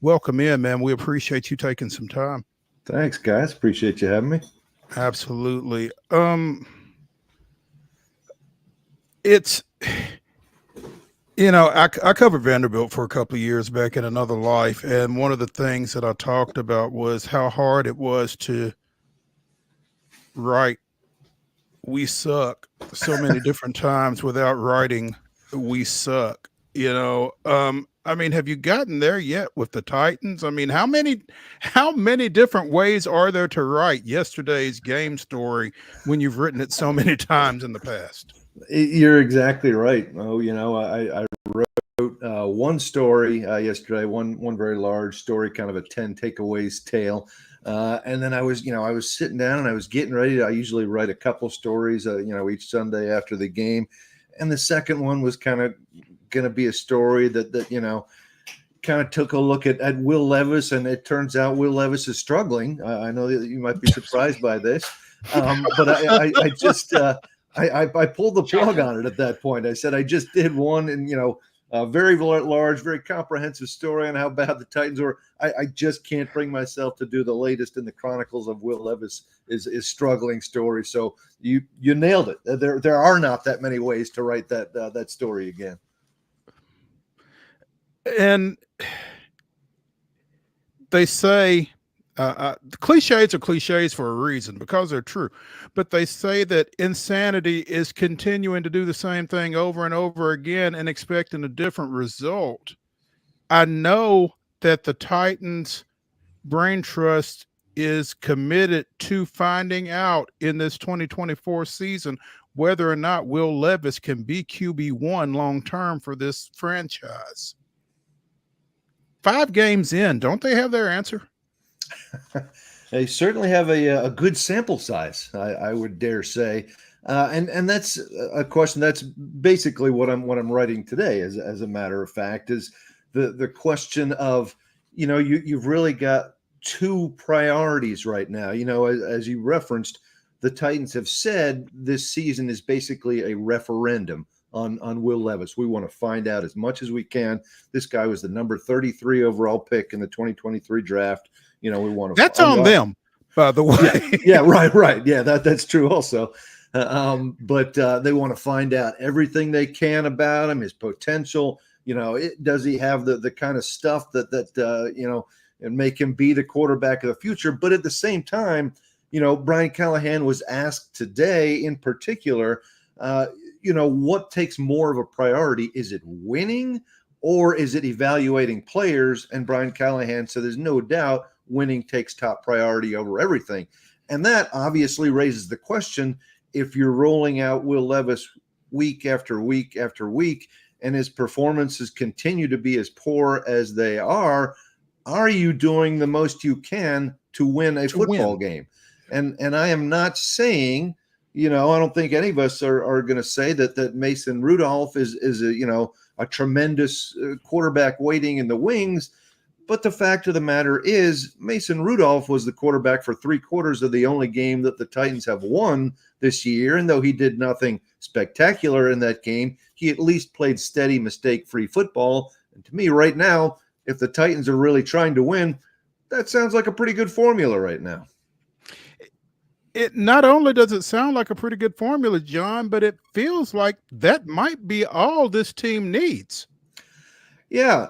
Speaker 1: welcome in, man. We appreciate you taking some time.
Speaker 17: Thanks, guys. Appreciate you having me.
Speaker 1: Absolutely. It's, I covered Vanderbilt for a couple of years back in another life, and one of the things that I talked about was how hard it was to write "we suck" so many different times without writing "we suck." Have you gotten there yet with the Titans? I mean, how many different ways are there to write yesterday's game story when you've written it so many times in the past?
Speaker 17: You're exactly right. I wrote one story yesterday, one very large story, kind of a 10 takeaways tale. And then I was sitting down and I was getting ready. I usually write a couple stories, each Sunday after the game. And the second one was kind of going to be a story that kind of took a look at Will Levis. And it turns out Will Levis is struggling. I know that you might be surprised by this, but I pulled the plug on it at that point. I said, I just did one and, a very large, very comprehensive story on how bad the Titans were. I just can't bring myself to do the latest in the chronicles of Will Levis is struggling story. So you nailed it. There are not that many ways to write that story again.
Speaker 1: And they say cliches are cliches for a reason, because they're true. But they say that insanity is continuing to do the same thing over and over again and expecting a different result. I know that the Titans Brain Trust is committed to finding out in this 2024 season whether or not Will Levis can be QB1 long-term for this franchise. 5 games in, don't they have their answer?
Speaker 17: They certainly have a good sample size, I would dare say, and that's a question. That's basically what I'm writing today. As a matter of fact, is the question of you've really got 2 priorities right now. As you referenced, the Titans have said this season is basically a referendum on Will Levis. We want to find out as much as we can. This guy was the number 33 overall pick in the 2023 draft. We want to.
Speaker 1: That's on them, by the way.
Speaker 17: Yeah, right. Yeah, that's true also. But they want to find out everything they can about him, his potential. Does he have the kind of stuff that and make him be the quarterback of the future? But at the same time, Brian Callahan was asked today in particular, what takes more of a priority? Is it winning or is it evaluating players? And Brian Callahan said there's no doubt winning takes top priority over everything. And that obviously raises the question, if you're rolling out Will Levis week after week after week, and his performances continue to be as poor as they are you doing the most you can to win a football game? And I am not saying, I don't think any of us are going to say that Mason Rudolph is a tremendous quarterback waiting in the wings. But the fact of the matter is, Mason Rudolph was the quarterback for 3/4 of the only game that the Titans have won this year. And though he did nothing spectacular in that game, he at least played steady, mistake-free football. And to me right now, if the Titans are really trying to win, that sounds like a pretty good formula right now.
Speaker 1: It not only does it sound like a pretty good formula, John, but it feels like that might be all this team needs.
Speaker 17: Yeah,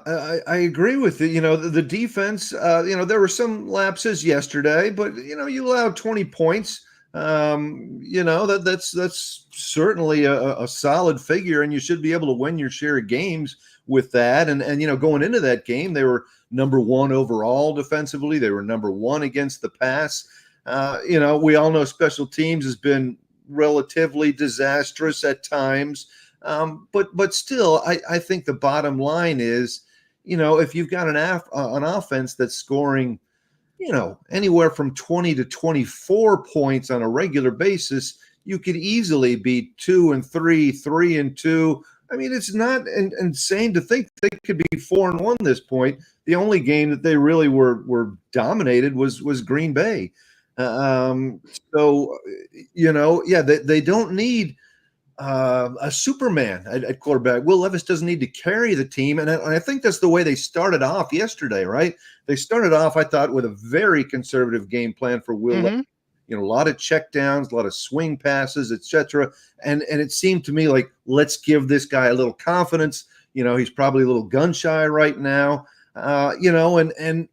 Speaker 17: I agree with you. The defense, there were some lapses yesterday, but, you allowed 20 points. That's certainly a solid figure, and you should be able to win your share of games with that. And going into that game, they were number 1 overall defensively. They were number 1 against the pass. We all know special teams has been relatively disastrous at times. But still, I think the bottom line is, if you've got an offense that's scoring, anywhere from 20 to 24 points on a regular basis, you could easily be 2-3, 3-2. I mean, it's not insane to think they could be 4-1 this point. The only game that they really were dominated was Green Bay. So, they don't need a Superman at quarterback. Will Levis doesn't need to carry the team. And I think that's the way they started off yesterday, right? They started off, I thought, with a very conservative game plan for Will Levis. A lot of check downs, a lot of swing passes, etc. And it seemed to me like, let's give this guy a little confidence. He's probably a little gun shy right now, and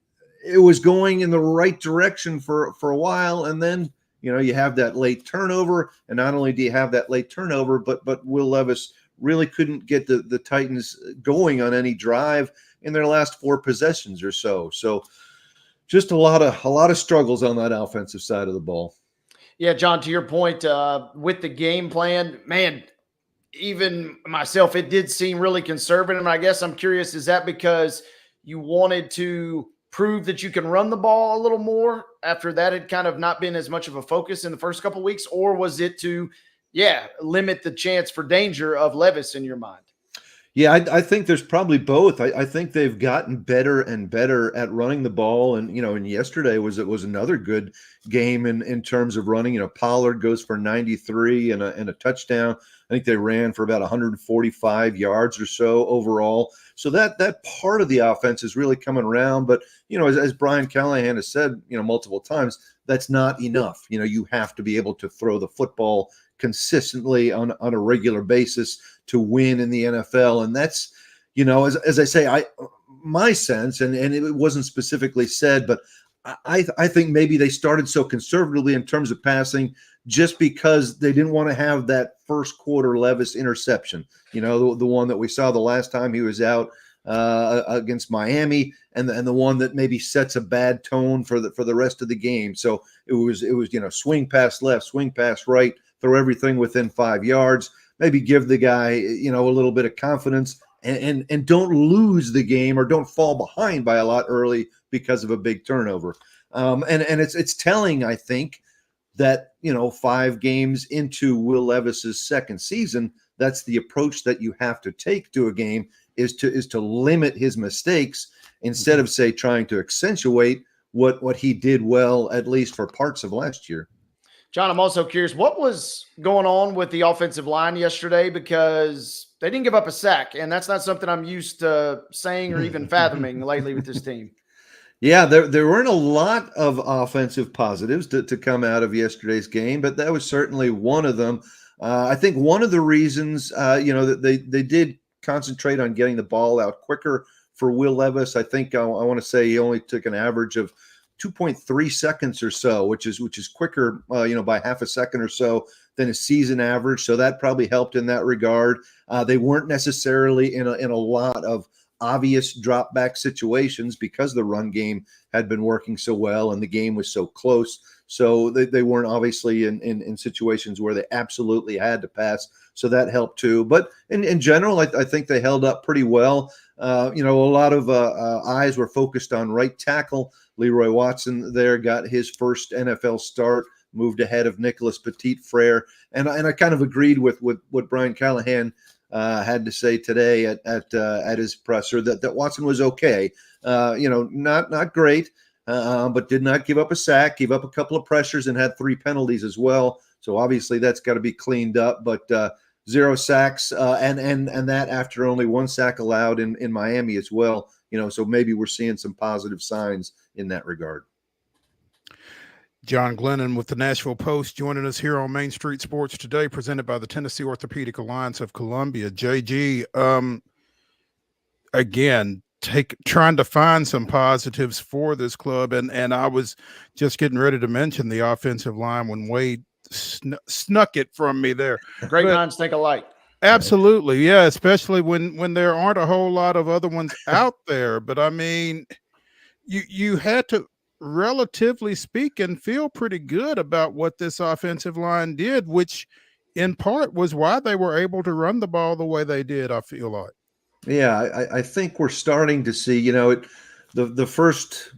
Speaker 17: it was going in the right direction for a while. And then, you have that late turnover. And not only do you have that late turnover, but Will Levis really couldn't get the Titans going on any drive in their last 4 possessions or so. So just a lot of struggles on that offensive side of the ball.
Speaker 2: Yeah, John, to your point, with the game plan, man, even myself, it did seem really conservative. And I guess I'm curious, is that because you wanted to prove that you can run the ball a little more after that had kind of not been as much of a focus in the first couple of weeks? Or was it to, limit the chance for danger of Levis in your mind?
Speaker 17: Yeah, I think there's probably both. I think they've gotten better and better at running the ball. And, and yesterday was another good game in terms of running. Pollard goes for 93 and a touchdown. I think they ran for about 145 yards or so overall. So that part of the offense is really coming around. But, as Brian Callahan has said, multiple times, that's not enough. You have to be able to throw the football consistently on a regular basis to win in the NFL. And that's, as I say, my sense, and it wasn't specifically said, but I think maybe they started so conservatively in terms of passing just because they didn't want to have that first quarter Levis interception, the one that we saw the last time he was out against Miami, and the one that maybe sets a bad tone for the rest of the game. So it was swing pass left, swing pass right, throw everything within 5 yards, maybe give the guy, a little bit of confidence, and don't lose the game or don't fall behind by a lot early because of a big turnover. And it's telling, I think, that, 5 games into Will Levis's second season, that's the approach that you have to take to a game, is to limit his mistakes instead of, say, trying to accentuate what he did well, at least for parts of last year.
Speaker 2: John, I'm also curious, what was going on with the offensive line yesterday? Because they didn't give up a sack, and that's not something I'm used to saying or even fathoming lately with this team.
Speaker 17: Yeah, there weren't a lot of offensive positives to come out of yesterday's game, but that was certainly one of them. I think one of the reasons, that they did concentrate on getting the ball out quicker for Will Levis. I think I want to say he only took an average of 2.3 seconds or so, which is quicker, by half a second or so than a season average. So that probably helped in that regard. They weren't necessarily in a lot of obvious drop back situations because the run game had been working so well and the game was so close. So they weren't obviously in situations where they absolutely had to pass. So that helped too. But in general, I think they held up pretty well. A lot of eyes were focused on right tackle. Leroy Watson there got his first NFL start, moved ahead of Nicholas Petit-Frere. And I kind of agreed with what Brian Callahan had to say today at his presser, that Watson was okay. Not great, but did not give up a sack, gave up a couple of pressures, and had 3 penalties as well. So obviously that's got to be cleaned up. But 0 sacks, and that after only 1 sack allowed in Miami as well. So maybe we're seeing some positive signs in that regard.
Speaker 1: John Glennon with the Nashville Post joining us here on Main Street Sports today, presented by the Tennessee Orthopedic Alliance of Columbia. JG, again, trying to find some positives for this club, and I was just getting ready to mention the offensive line when Wade snuck it from me there.
Speaker 2: Great minds think alike.
Speaker 1: Absolutely, yeah, especially when there aren't a whole lot of other ones out there. But I mean, you had to, relatively speaking, feel pretty good about what this offensive line did, which in part was why they were able to run the ball the way they did, I feel like.
Speaker 17: Yeah, I think we're starting to see, the first,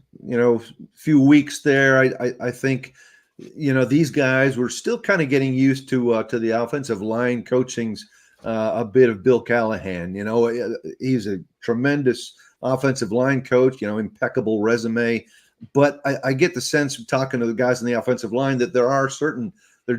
Speaker 17: few weeks there, I think, these guys were still kind of getting used to the offensive line coaching's a bit of Bill Callahan. He's a tremendous offensive line coach, impeccable resume. But I get the sense from talking to the guys on the offensive line that there are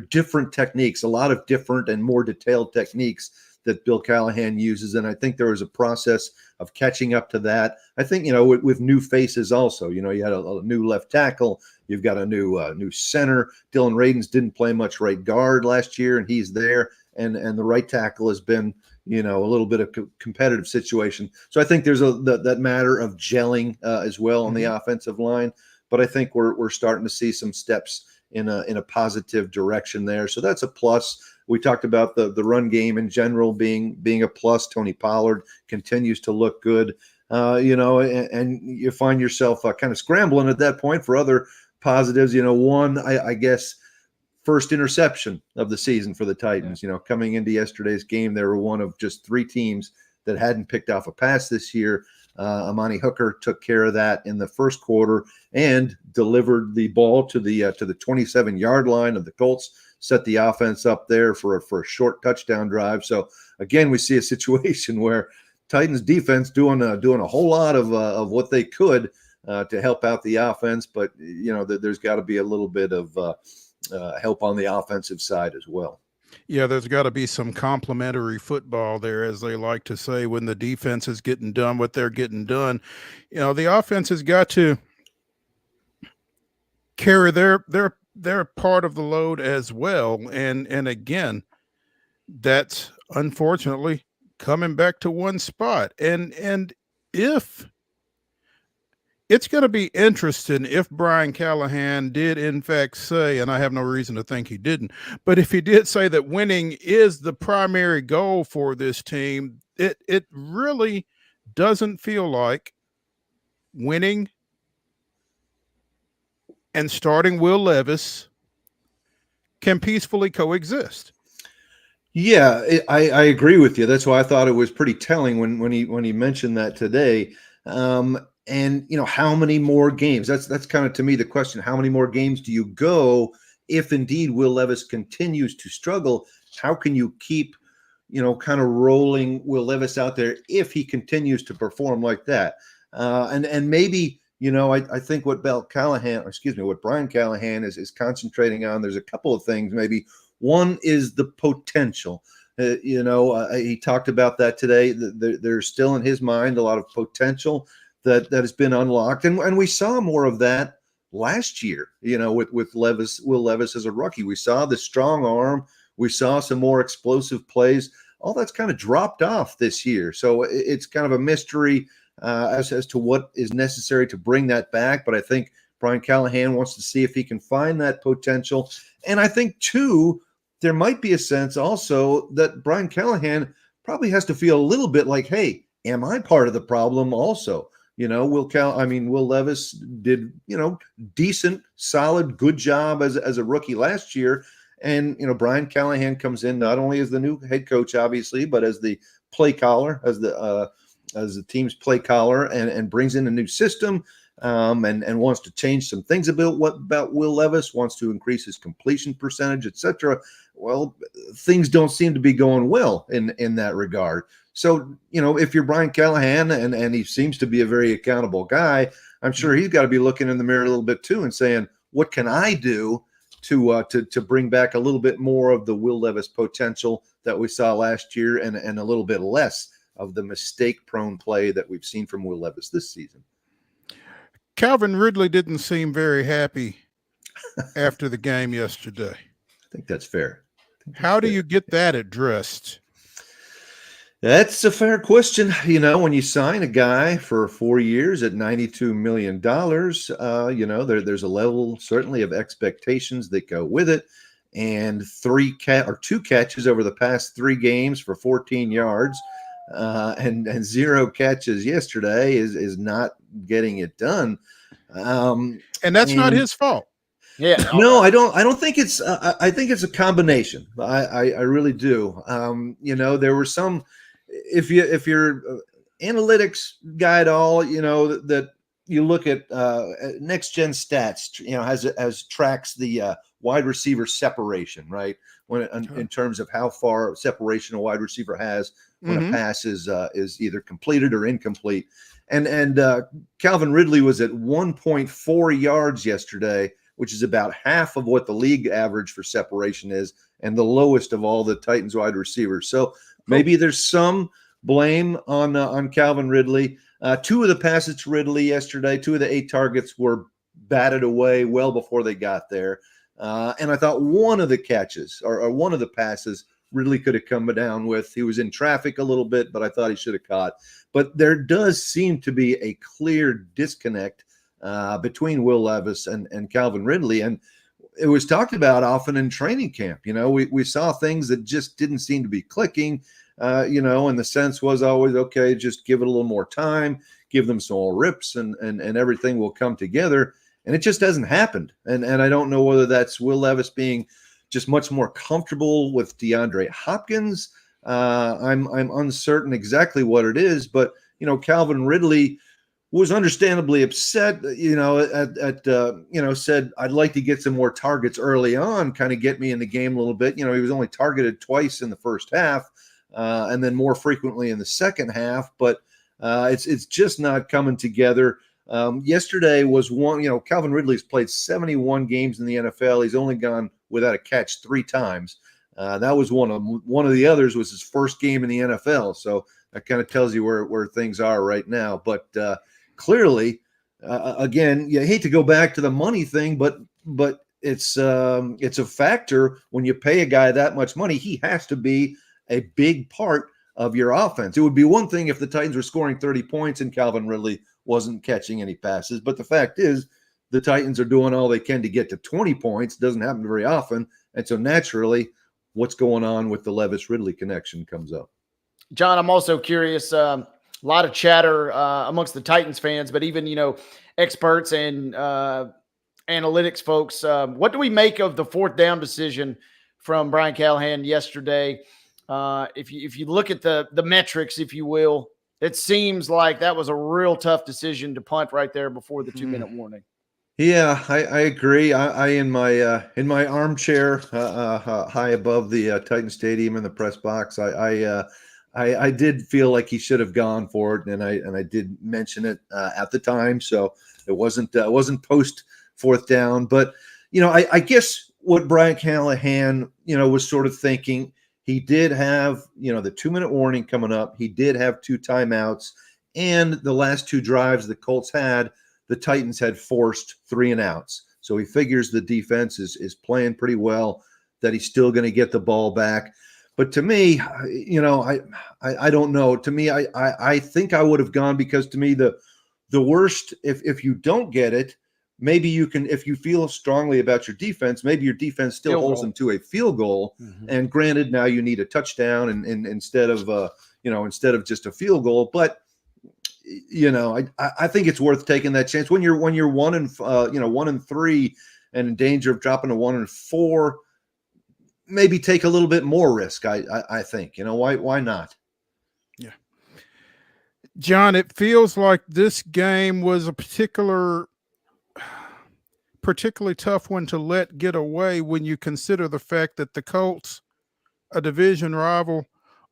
Speaker 17: different techniques, a lot of different and more detailed techniques that Bill Callahan uses. And I think there was a process of catching up to that. I think, with new faces also, you had a new left tackle, you've got a new center. Dylan Radins didn't play much right guard last year, and he's there. And the right tackle has been, a little bit of competitive situation. So I think there's that matter of gelling as well on the offensive line. But I think we're starting to see some steps in a positive direction there. So that's a plus. We talked about the run game in general being a plus. Tony Pollard continues to look good, and you find yourself kind of scrambling at that point for other positives. One, I guess, first interception of the season for the Titans. Coming into yesterday's game, they were one of just 3 teams that hadn't picked off a pass this year. Amani Hooker took care of that in the first quarter and delivered the ball to the 27-yard line of the Colts, set the offense up there for a short touchdown drive. So again, we see a situation where Titans defense doing a whole lot of what they could to help out the offense, but there's got to be a little bit of help on the offensive side as well.
Speaker 1: Yeah, there's got to be some complementary football there, as they like to say, when the defense is getting done what they're getting done. The offense has got to carry their part of the load as well. And again, that's unfortunately coming back to one spot. And if it's going to be interesting if Brian Callahan did in fact say, and I have no reason to think he didn't, but if he did say that winning is the primary goal for this team, it really doesn't feel like winning and starting Will Levis can peacefully coexist.
Speaker 17: Yeah, I agree with you. That's why I thought it was pretty telling when he mentioned that today. And how many more games? That's kind of, to me, the question. How many more games do you go if indeed Will Levis continues to struggle? How can you keep kind of rolling Will Levis out there if he continues to perform like that? And maybe I think what Brian Callahan is concentrating on. There's a couple of things. Maybe one is the potential. He talked about that today. There's still in his mind a lot of potential that has been unlocked. And we saw more of that last year, with Will Levis as a rookie. We saw the strong arm. We saw some more explosive plays. All that's kind of dropped off this year. So it's kind of a mystery as to what is necessary to bring that back. But I think Brian Callahan wants to see if he can find that potential. And I think, too, there might be a sense also that Brian Callahan probably has to feel a little bit like, hey, am I part of the problem also? Will Levis did, decent, solid, good job as a rookie last year. And, Brian Callahan comes in not only as the new head coach, obviously, but as the play caller, as the team's play caller, and brings in a new system and wants to change some things about Will Levis, wants to increase his completion percentage, etc. Well, things don't seem to be going well in that regard. So, if you're Brian Callahan and he seems to be a very accountable guy, I'm sure he's got to be looking in the mirror a little bit too and saying, what can I do to bring back a little bit more of the Will Levis potential that we saw last year and a little bit less of the mistake-prone play that we've seen from Will Levis this season.
Speaker 1: Calvin Ridley didn't seem very happy after the game yesterday.
Speaker 17: I think that's fair.
Speaker 1: How do you get that addressed?
Speaker 17: That's a fair question. When you sign a guy for 4 years at $92 million, there's a level certainly of expectations that go with it. And 2 catches over the past 3 games for 14 yards and 0 catches yesterday is not getting it done.
Speaker 1: And that's not his fault.
Speaker 2: Yeah.
Speaker 17: No, I don't think it's. I think it's a combination. I really do. There were some. If you're analytics guy at all, that you look at Next Gen Stats, has tracks the wide receiver separation, right? When in terms of how far separation a wide receiver has when a pass is either completed or incomplete. And Calvin Ridley was at 1.4 yards yesterday, which is about half of what the league average for separation is, and the lowest of all the Titans wide receivers. So maybe there's some blame on Calvin Ridley. 2 of the passes to Ridley yesterday, 2 of the 8 targets were batted away well before they got there. And I thought one of the catches or one of the passes Ridley could have come down with. He was in traffic a little bit, but I thought he should have caught. But there does seem to be a clear disconnect between Will Levis and Calvin Ridley. And it was talked about often in training camp. We saw things that just didn't seem to be clicking, and the sense was always, okay, just give it a little more time, give them some more rips and everything will come together. And it just hasn't happened. And I don't know whether that's Will Levis being just much more comfortable with DeAndre Hopkins. I'm uncertain exactly what it is, but Calvin Ridley was understandably upset. Said I'd like to get some more targets early on, kind of get me in the game a little bit. He was only targeted twice in the first half, and then more frequently in the second half. But it's just not coming together. Yesterday was one. Calvin Ridley's played 71 games in the NFL. He's only gone without a catch 3 times. That was one of the others was his first game in the NFL. So that kind of tells you where things are right now. But clearly, again, you hate to go back to the money thing, but it's a factor when you pay a guy that much money. He has to be a big part of your offense. It would be one thing if the Titans were scoring 30 points and Calvin Ridley wasn't catching any passes. But the fact is, the Titans are doing all they can to get to 20 points. Doesn't happen very often. And so naturally, what's going on with the Levis-Ridley connection comes up.
Speaker 2: John, I'm also curious. A lot of chatter amongst the Titans fans, but even, experts and analytics folks. What do we make of the 4th down decision from Brian Callahan yesterday? If you look at the metrics, if you will, it seems like that was a real tough decision to punt right there before the 2-minute warning.
Speaker 17: Yeah, I agree. I in my armchair high above the Titan Stadium in the press box, I did feel like he should have gone for it, and I did mention it at the time. So it wasn't post 4th down, but I guess what Brian Callahan was sort of thinking. He did have, the 2-minute warning coming up. He did have 2 timeouts, and the last 2 drives the Colts had, the Titans had forced 3 and outs. So he figures the defense is playing pretty well, that he's still going to get the ball back. But to me, I don't know. To me, I think I would have gone, because to me, the worst, if you don't get it, maybe you can, if you feel strongly about your defense, maybe your defense still holds them to a field goal. Mm-hmm. And granted, now you need a touchdown and instead of just a field goal. But I think it's worth taking that chance when you're 1-3 and in danger of dropping to 1-4. Maybe take a little bit more risk. I think, why not?
Speaker 1: Yeah, John, it feels like this game was a particularly tough one to let get away when you consider the fact that the Colts, a division rival,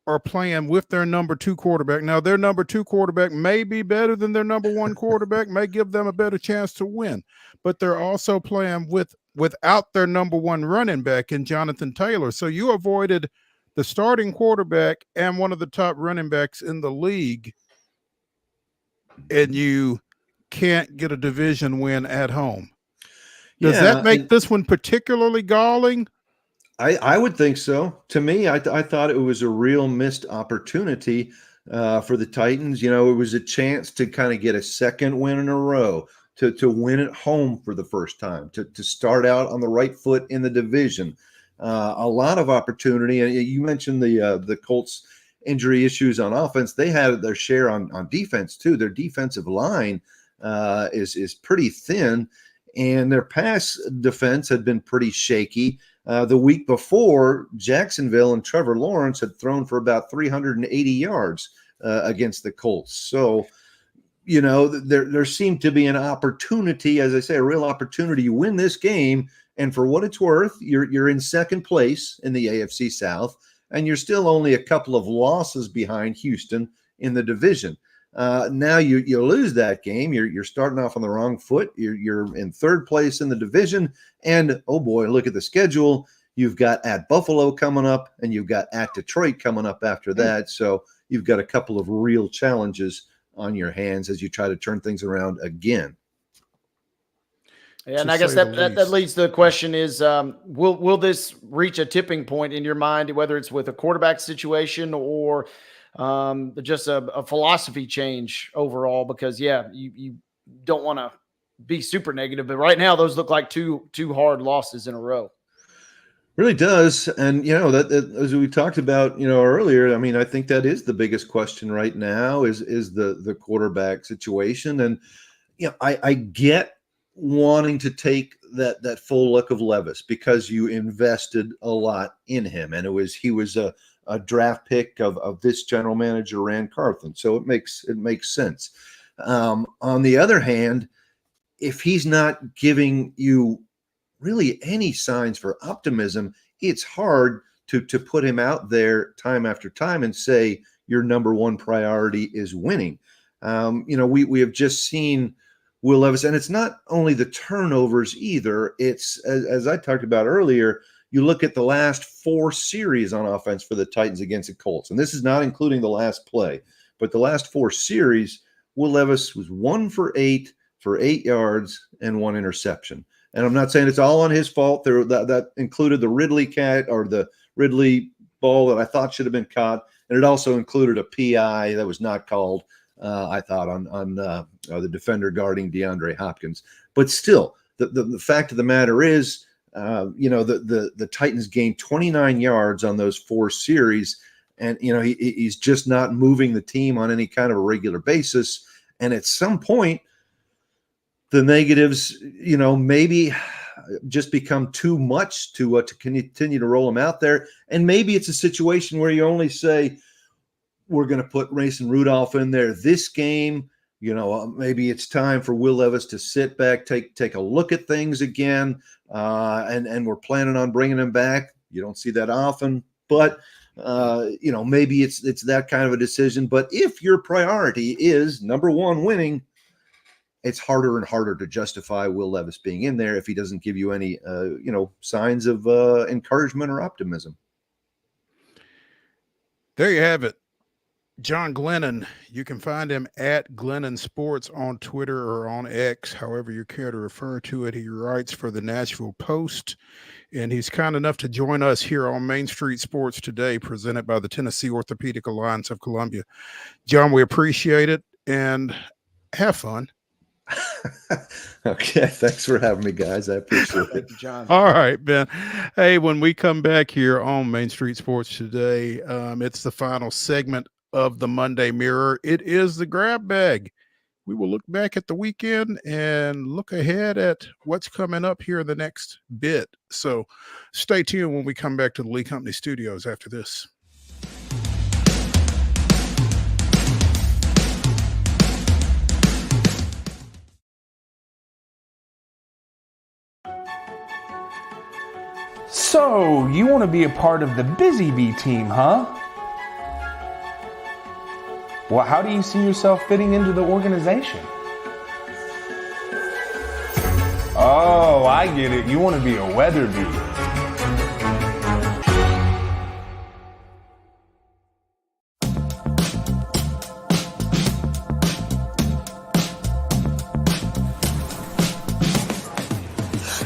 Speaker 1: are playing with their number 2 quarterback. Now, their number 2 quarterback may be better than their number 1 quarterback, may give them a better chance to win, but they're also playing without their number 1 running back in Jonathan Taylor. So you avoided the starting quarterback and one of the top running backs in the league, and you can't get a division win at home. Does that make this one particularly galling?
Speaker 17: I would think so. To me, I thought it was a real missed opportunity for the Titans. It was a chance to kind of get a second win in a row, to win at home for the first time, to start out on the right foot in the division. A lot of opportunity. And you mentioned the Colts injury issues on offense. They had their share on defense too. Their defensive line is pretty thin. and their pass defense had been pretty shaky. The week before, Jacksonville and Trevor Lawrence had thrown for about 380 yards against the Colts. So, there seemed to be an opportunity, as I say, a real opportunity. You win this game, and for what it's worth, you're in second place in the AFC South, and you're still only a couple of losses behind Houston in the division. Now you lose that game. You're starting off on the wrong foot. You're in third place in the division, and oh boy, look at the schedule. You've got at Buffalo coming up, and you've got at Detroit coming up after that. So you've got a couple of real challenges on your hands as you try to turn things around again.
Speaker 2: Yeah, and I guess that leads to the question is, will this reach a tipping point in your mind, whether it's with a quarterback situation or just a philosophy change overall? Because you don't want to be super negative, but right now those look like two hard losses in a row.
Speaker 17: Really does. And that as we talked about earlier, I mean, I think that is the biggest question right now is the quarterback situation. And I get wanting to take that full look of Levis because you invested a lot in him, and he was a draft pick of this general manager, Rand Carthen. So it makes sense. On the other hand, if he's not giving you really any signs for optimism, it's hard to put him out there time after time and say your number one priority is winning. We have just seen Will Levis, and it's not only the turnovers either. It's as I talked about earlier. You look at the last 4 series on offense for the Titans against the Colts, and this is not including the last play, but the last 4 series, Will Levis was 1 for 8 for 8 yards and 1 interception. And I'm not saying it's all on his fault. That included the Ridley ball that I thought should have been caught, and it also included a PI that was not called. I thought on the defender guarding DeAndre Hopkins. But still, the fact of the matter is, the Titans gained 29 yards on those 4 series, and he's just not moving the team on any kind of a regular basis. And at some point, the negatives, maybe just become too much to continue to roll them out there. And maybe it's a situation where you only say, we're going to put Mason Rudolph in there this game. Maybe it's time for Will Levis to sit back, take a look at things again, and we're planning on bringing him back. You don't see that often, but maybe it's that kind of a decision. But if your priority is number one winning, it's harder and harder to justify Will Levis being in there if he doesn't give you any signs of encouragement or optimism.
Speaker 1: There you have it. John Glennon, you can find him at Glennon Sports on Twitter or on X, however you care to refer to it. He writes for the Nashville Post, and he's kind enough to join us here on Main Street Sports Today, presented by the Tennessee Orthopedic Alliance of Columbia. John, we appreciate it, and have fun.
Speaker 17: Okay, thanks for having me, guys. I appreciate it.
Speaker 2: Thank you, John.
Speaker 1: All right, Ben. Hey, when we come back here on Main Street Sports Today, it's the final segment of the Monday Mirror. It is the grab bag. We will look back at the weekend and look ahead at what's coming up here in the next bit. So stay tuned when we come back to the Lee Company Studios after this.
Speaker 13: So, you want to be a part of the Busy Bee team, huh? Well, how do you see yourself fitting into the organization? Oh, I get it. You want to be a weather bee.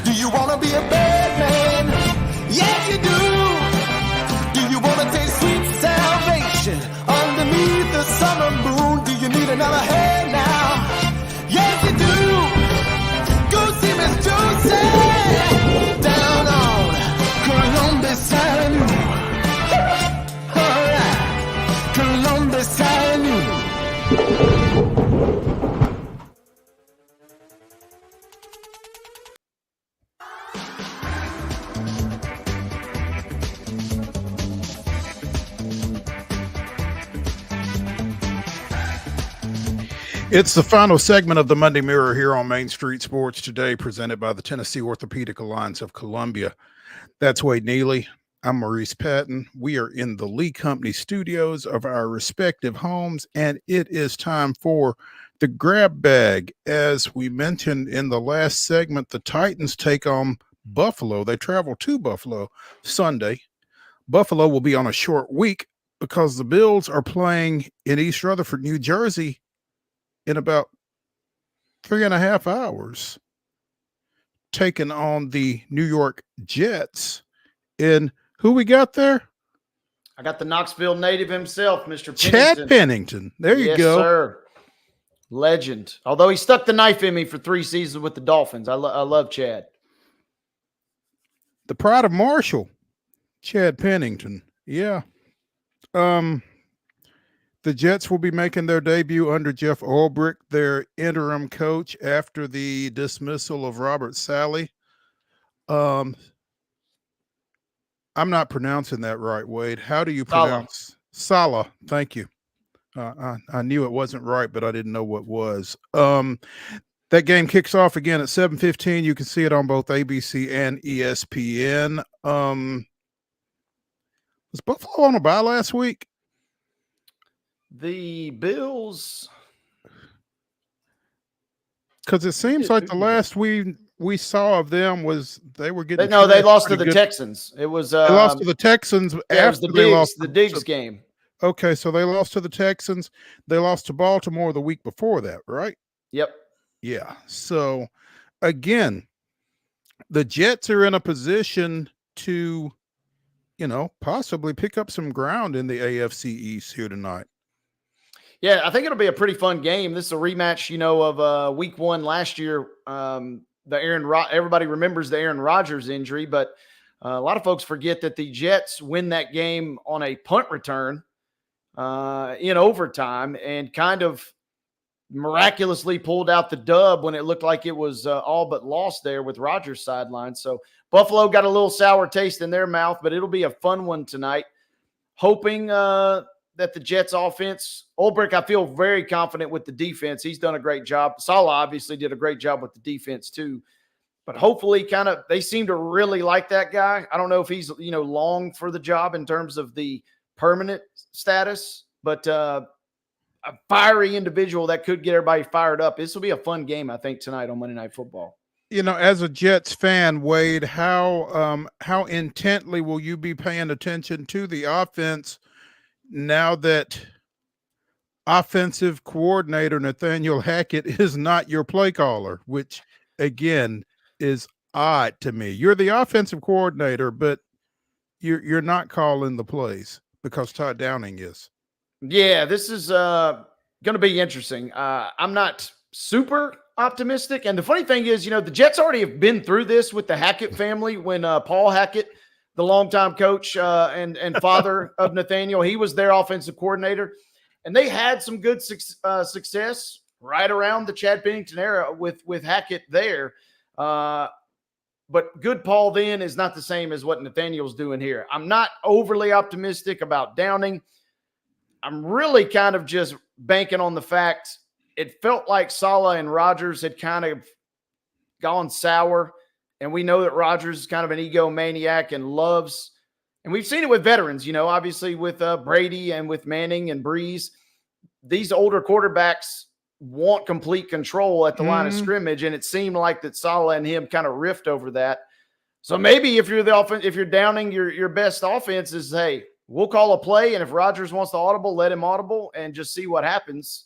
Speaker 18: Do you want to be a bad man? Yes, you do. Do you want to taste sweet salvation underneath the summer moon? Do you need another hand now? Yes, you do. Go see Miss Josie down on Columbus Avenue. All right, Columbus Avenue.
Speaker 1: It's the final segment of the Monday Mirror here on Main Street Sports Today, presented by the Tennessee Orthopedic Alliance of Columbia. That's Wade Neely. I'm Maurice Patton. We are in the Lee Company studios of our respective homes, and it is time for the grab bag. As we mentioned in the last segment, the Titans take on Buffalo. They travel to Buffalo Sunday. Buffalo will be on a short week because the Bills are playing in East Rutherford, New Jersey, in about 3.5 hours, taking on the New York Jets. And who we got there?
Speaker 2: I got the Knoxville native himself, Mr. Pennington.
Speaker 1: Chad Pennington. There you go.
Speaker 2: Yes, sir. Legend. Although he stuck the knife in me for 3 seasons with the Dolphins. I love Chad.
Speaker 1: The pride of Marshall, Chad Pennington. Yeah. The Jets will be making their debut under Jeff Ulbrich, their interim coach, after the dismissal of Robert Saleh. I'm not pronouncing that right, Wade. How do you pronounce Saleh? Thank you. I knew it wasn't right, but I didn't know what was. That game kicks off again at 7:15. You can see it on both ABC and ESPN. Was Buffalo on a bye last week?
Speaker 2: The Bills,
Speaker 1: because it seems like the last we saw of them was they were getting.
Speaker 2: They lost to the Texans. It was
Speaker 1: they lost to the Texans after they lost
Speaker 2: the Diggs game.
Speaker 1: Okay, so they lost to the Texans. They lost to Baltimore the week before that, right?
Speaker 2: Yep.
Speaker 1: Yeah. So again, the Jets are in a position to, possibly pick up some ground in the AFC East here tonight.
Speaker 2: Yeah, I think it'll be a pretty fun game. This is a rematch, of week 1 last year. Everybody remembers the Aaron Rodgers injury, but a lot of folks forget that the Jets win that game on a punt return in overtime and kind of miraculously pulled out the dub when it looked like it was all but lost there with Rodgers sidelined. So Buffalo got a little sour taste in their mouth, but it'll be a fun one tonight. Hoping that the Jets offense, Ulbrich, I feel very confident with the defense. He's done a great job. Saleh obviously did a great job with the defense too, but hopefully they seem to really like that guy. I don't know if he's, long for the job in terms of the permanent status, but a fiery individual that could get everybody fired up. This will be a fun game, I think, tonight on Monday Night Football.
Speaker 1: As a Jets fan, Wade, how intently will you be paying attention to the offense now that offensive coordinator Nathaniel Hackett is not your play caller, which again is odd to me? You're the offensive coordinator, but you're not calling the plays because Todd Downing is.
Speaker 2: Yeah, this is going to be interesting. I'm not super optimistic. And the funny thing is, the Jets already have been through this with the Hackett family when Paul Hackett, the longtime coach and father of Nathaniel, he was their offensive coordinator. And they had some good success right around the Chad Pennington era with Hackett there. But good Paul then is not the same as what Nathaniel's doing here. I'm not overly optimistic about Downing. I'm really kind of just banking on the fact it felt like Saleh and Rodgers had kind of gone sour. And we know that Rodgers is kind of an egomaniac and loves, and we've seen it with veterans, obviously with Brady and with Manning and Breeze. These older quarterbacks want complete control at the line of scrimmage, and it seemed like that Saleh and him kind of riffed over that. So maybe if you're if you're Downing, your best offense is, hey, we'll call a play, and if Rodgers wants to audible, let him audible and just see what happens.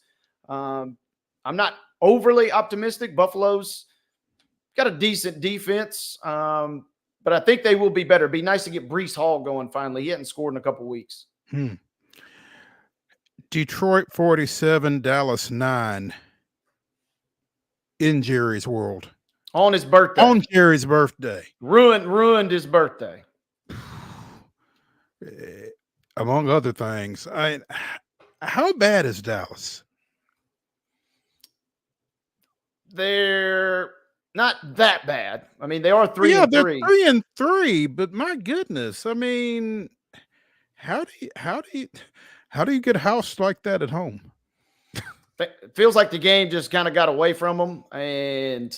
Speaker 2: I'm not overly optimistic. Buffalo's got a decent defense, but I think they will be better. It'd be nice to get Breece Hall going finally. He hadn't scored in a couple weeks.
Speaker 1: Detroit 47, Dallas 9 in Jerry's world.
Speaker 2: On his birthday.
Speaker 1: On Jerry's birthday.
Speaker 2: Ruined his birthday.
Speaker 1: Among other things. How bad is Dallas?
Speaker 2: They're not that bad. I mean, they are 3-3.
Speaker 1: Yeah, they're 3-3, but my goodness, I mean, how do you get housed like that at home?
Speaker 2: it feels like the game just kind of got away from them. And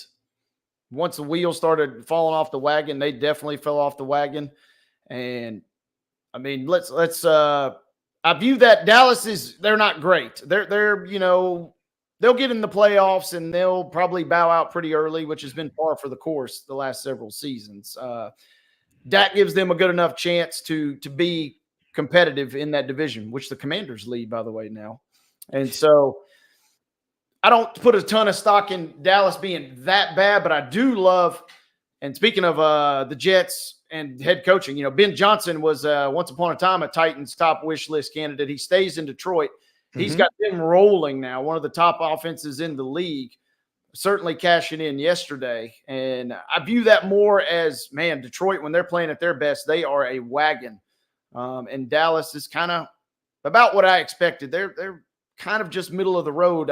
Speaker 2: once the wheels started falling off the wagon, they definitely fell off the wagon. And I mean, I view that Dallas they're not great. They're they'll get in the playoffs and they'll probably bow out pretty early, which has been par for the course the last several seasons. That gives them a good enough chance to be competitive in that division, which the Commanders lead, by the way, now. And so I don't put a ton of stock in Dallas being that bad, but I do love, and speaking of the Jets and head coaching, Ben Johnson was once upon a time a Titans top wish list candidate. He stays in Detroit. He's got them rolling now, one of the top offenses in the league, certainly cashing in yesterday. And I view that more as, man, Detroit, when they're playing at their best, they are a wagon. And Dallas is kind of about what I expected. They're kind of just middle of the road,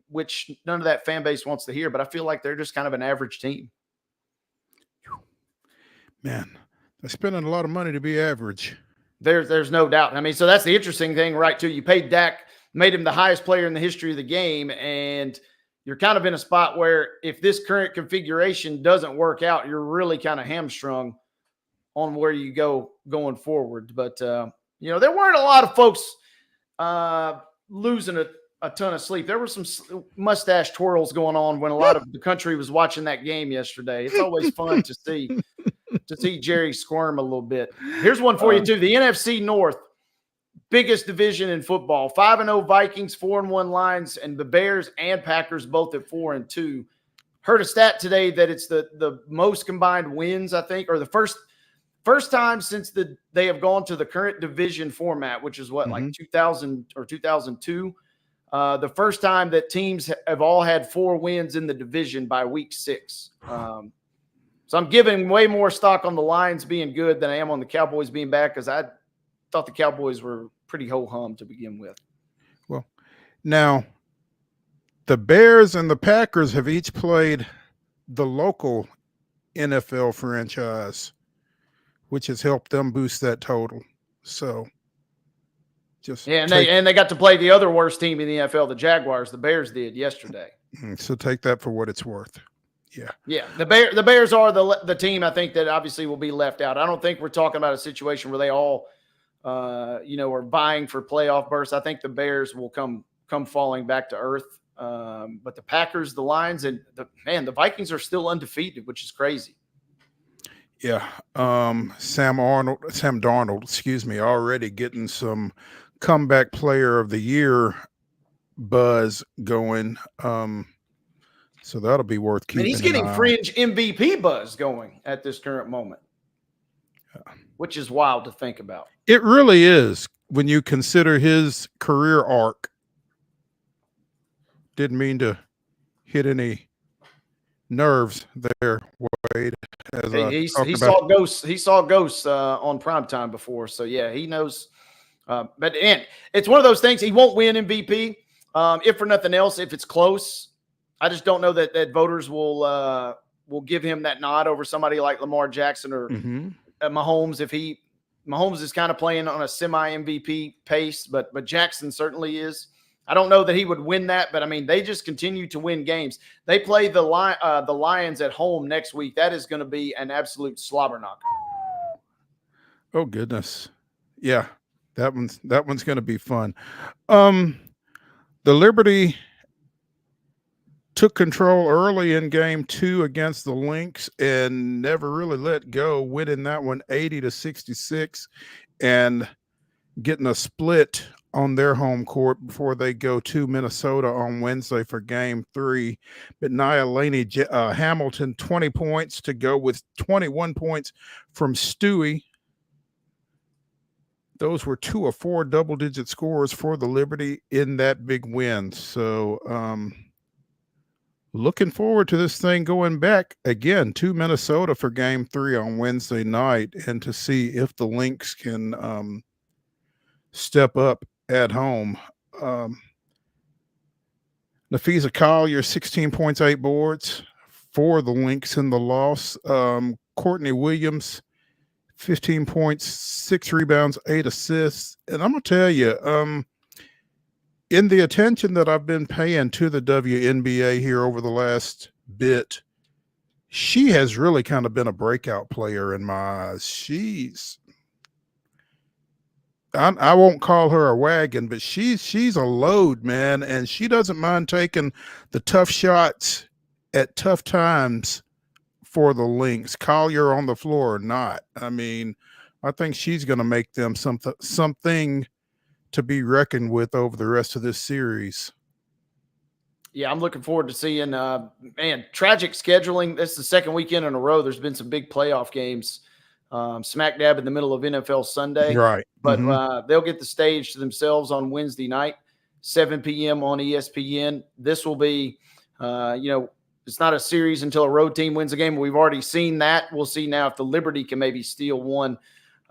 Speaker 2: which none of that fan base wants to hear, but I feel like they're just kind of an average team.
Speaker 1: Man, they're spending a lot of money to be average.
Speaker 2: There's no doubt. I mean, so that's the interesting thing, right, too. You paid Dak, made him the highest player in the history of the game, and you're kind of in a spot where if this current configuration doesn't work out, you're really kind of hamstrung on where you go going forward. But, there weren't a lot of folks losing a ton of sleep. There were some mustache twirls going on when a lot of the country was watching that game yesterday. It's always fun to see Jerry squirm a little bit. Here's one for you too. The NFC North, biggest division in football. 5-0 Vikings, 4-1 Lions, and the Bears and Packers both at 4-2. Heard a stat today that it's the most combined wins, I think, or the first time since they have gone to the current division format, which is like 2000 or 2002. The first time that teams have all had 4 wins in the division by week 6. So I'm giving way more stock on the Lions being good than I am on the Cowboys being bad, because I thought the Cowboys were pretty ho-hum to begin with.
Speaker 1: Well, now the Bears and the Packers have each played the local NFL franchise, which has helped them boost that total. So
Speaker 2: and they got to play the other worst team in the NFL, the Jaguars. The Bears did yesterday.
Speaker 1: So take that for what it's worth.
Speaker 2: Yeah. The Bears are the team, I think, that obviously will be left out. I don't think we're talking about a situation where they all, are vying for playoff berths. I think the Bears will come falling back to earth. But the Packers, the Lions, and the Vikings are still undefeated, which is crazy.
Speaker 1: Yeah. Sam Darnold, already getting some comeback player of the year buzz going. So that'll be worth keeping.
Speaker 2: And he's getting fringe MVP buzz going at this current moment, which is wild to think about.
Speaker 1: It really is when you consider his career arc. Didn't mean to hit any nerves there, Wade.
Speaker 2: He saw ghosts. He saw ghosts on primetime before, so yeah, he knows. But it's one of those things. He won't win MVP, if for nothing else. If it's close, I just don't know that voters will give him that nod over somebody like Lamar Jackson or Mahomes. Mahomes is kind of playing on a semi MVP pace, but Jackson certainly is. I don't know that he would win that, but I mean, they just continue to win games. They play the Lions at home next week. That is going to be an absolute slobber knocker.
Speaker 1: Oh goodness, yeah, that one's going to be fun. The Liberty took control early in game 2 against the Lynx and never really let go, winning that one 80-66 and getting a split on their home court before they go to Minnesota on Wednesday for game 3. But Nia Laney Hamilton, 20 points to go with 21 points from Stewie. Those were 2 of 4 double-digit scores for the Liberty in that big win. So looking forward to this thing going back again to Minnesota for game 3 on Wednesday night, and to see if the Lynx can step up at home. Nafisa Collier, 16 points, 8 boards for the Lynx in the loss. Courtney Williams, 15 points, 6 rebounds, 8 assists. And I'm going to tell you, In the attention that I've been paying to the WNBA here over the last bit, she has really kind of been a breakout player in my eyes. I won't call her a wagon, but she's a load, man, and she doesn't mind taking the tough shots at tough times for the Lynx. Collier on the floor or not. I mean, I think she's going to make them something to be reckoned with over the rest of this series.
Speaker 2: Yeah, I'm looking forward to seeing, man, tragic scheduling. This is the second weekend in a row. There's been some big playoff games smack dab in the middle of NFL Sunday.
Speaker 1: Right.
Speaker 2: But they'll get the stage to themselves on Wednesday night, 7 p.m. on ESPN. This will be, it's not a series until a road team wins a game. We've already seen that. We'll see now if the Liberty can maybe steal one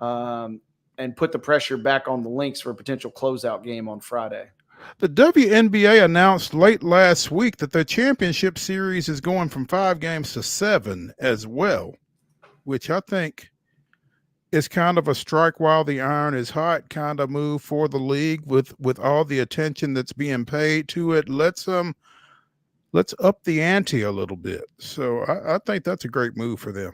Speaker 2: and put the pressure back on the Lynx for a potential closeout game on Friday.
Speaker 1: The WNBA announced late last week that their championship series is going from 5 games to 7 as well, which I think is kind of a strike while the iron is hot kind of move for the league with all the attention that's being paid to it. Let's up the ante a little bit. So I think that's a great move for them.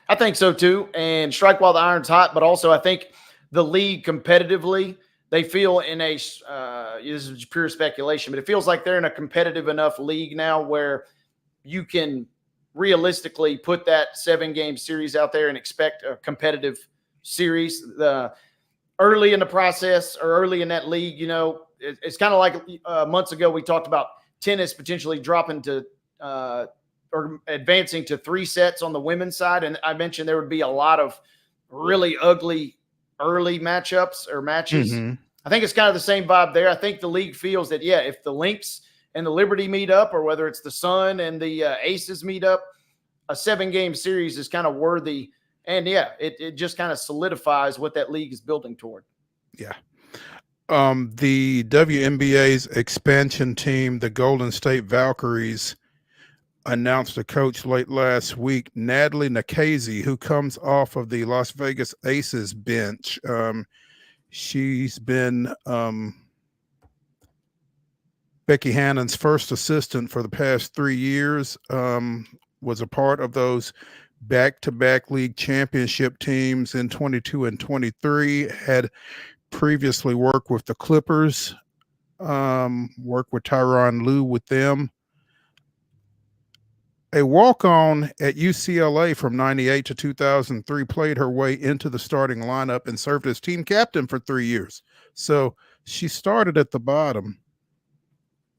Speaker 2: I think so too. And strike while the iron's hot, but also I think the league competitively, they feel in a this is pure speculation, but it feels like they're in a competitive enough league now where you can realistically put that 7-game series out there and expect a competitive series. Early in the process or early in that league, it's kind of like months ago we talked about tennis potentially dropping to or advancing to 3 sets on the women's side, and I mentioned there would be a lot of really ugly early matchups or matches. I think it's kind of the same vibe there. I think the league feels that, yeah, if the Lynx and the Liberty meet up, or whether it's the Sun and the Aces meet up, a 7-game series is kind of worthy. And yeah, it just kind of solidifies what that league is building toward.
Speaker 1: Yeah. The WNBA's expansion team, the Golden State Valkyries, announced a coach late last week, Natalie Nakase, who comes off of the Las Vegas Aces bench. She's been Becky Hannon's first assistant for the past 3 years, was a part of those back-to-back league championship teams in 22 and 23, had previously worked with the Clippers, worked with Tyronn Lue with them. A walk-on at UCLA from 98 to 2003, played her way into the starting lineup and served as team captain for 3 years. So she started at the bottom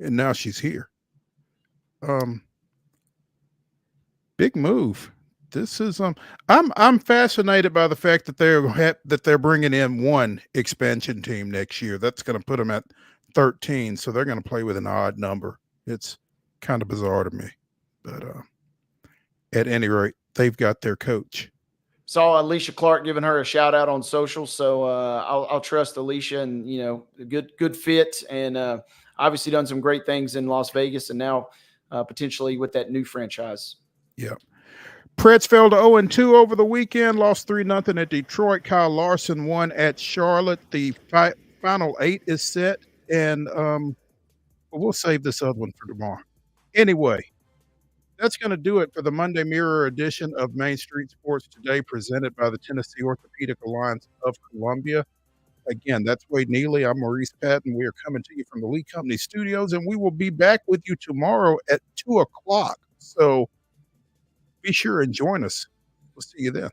Speaker 1: and now she's here. Big move. This is I'm fascinated by the fact that they're bringing in one expansion team next year. That's going to put them at 13, so they're going to play with an odd number. It's kind of bizarre to me, but at any rate, they've got their coach.
Speaker 2: Saw Alicia Clark giving her a shout out on social, so I'll trust Alicia, and good fit, and obviously done some great things in Las Vegas, and now potentially with that new franchise.
Speaker 1: Yeah. Preds fell to 0-2 over the weekend, lost 3-0 at Detroit. Kyle Larson won at Charlotte. The final 8 is set, and we'll save this other one for tomorrow. Anyway, that's going to do it for the Monday Mirror edition of Main Street Sports Today, presented by the Tennessee Orthopedic Alliance of Columbia. Again, that's Wade Neely. I'm Maurice Patton. We are coming to you from the Lee Company Studios, and we will be back with you tomorrow at 2 o'clock. So be sure and join us. We'll see you then.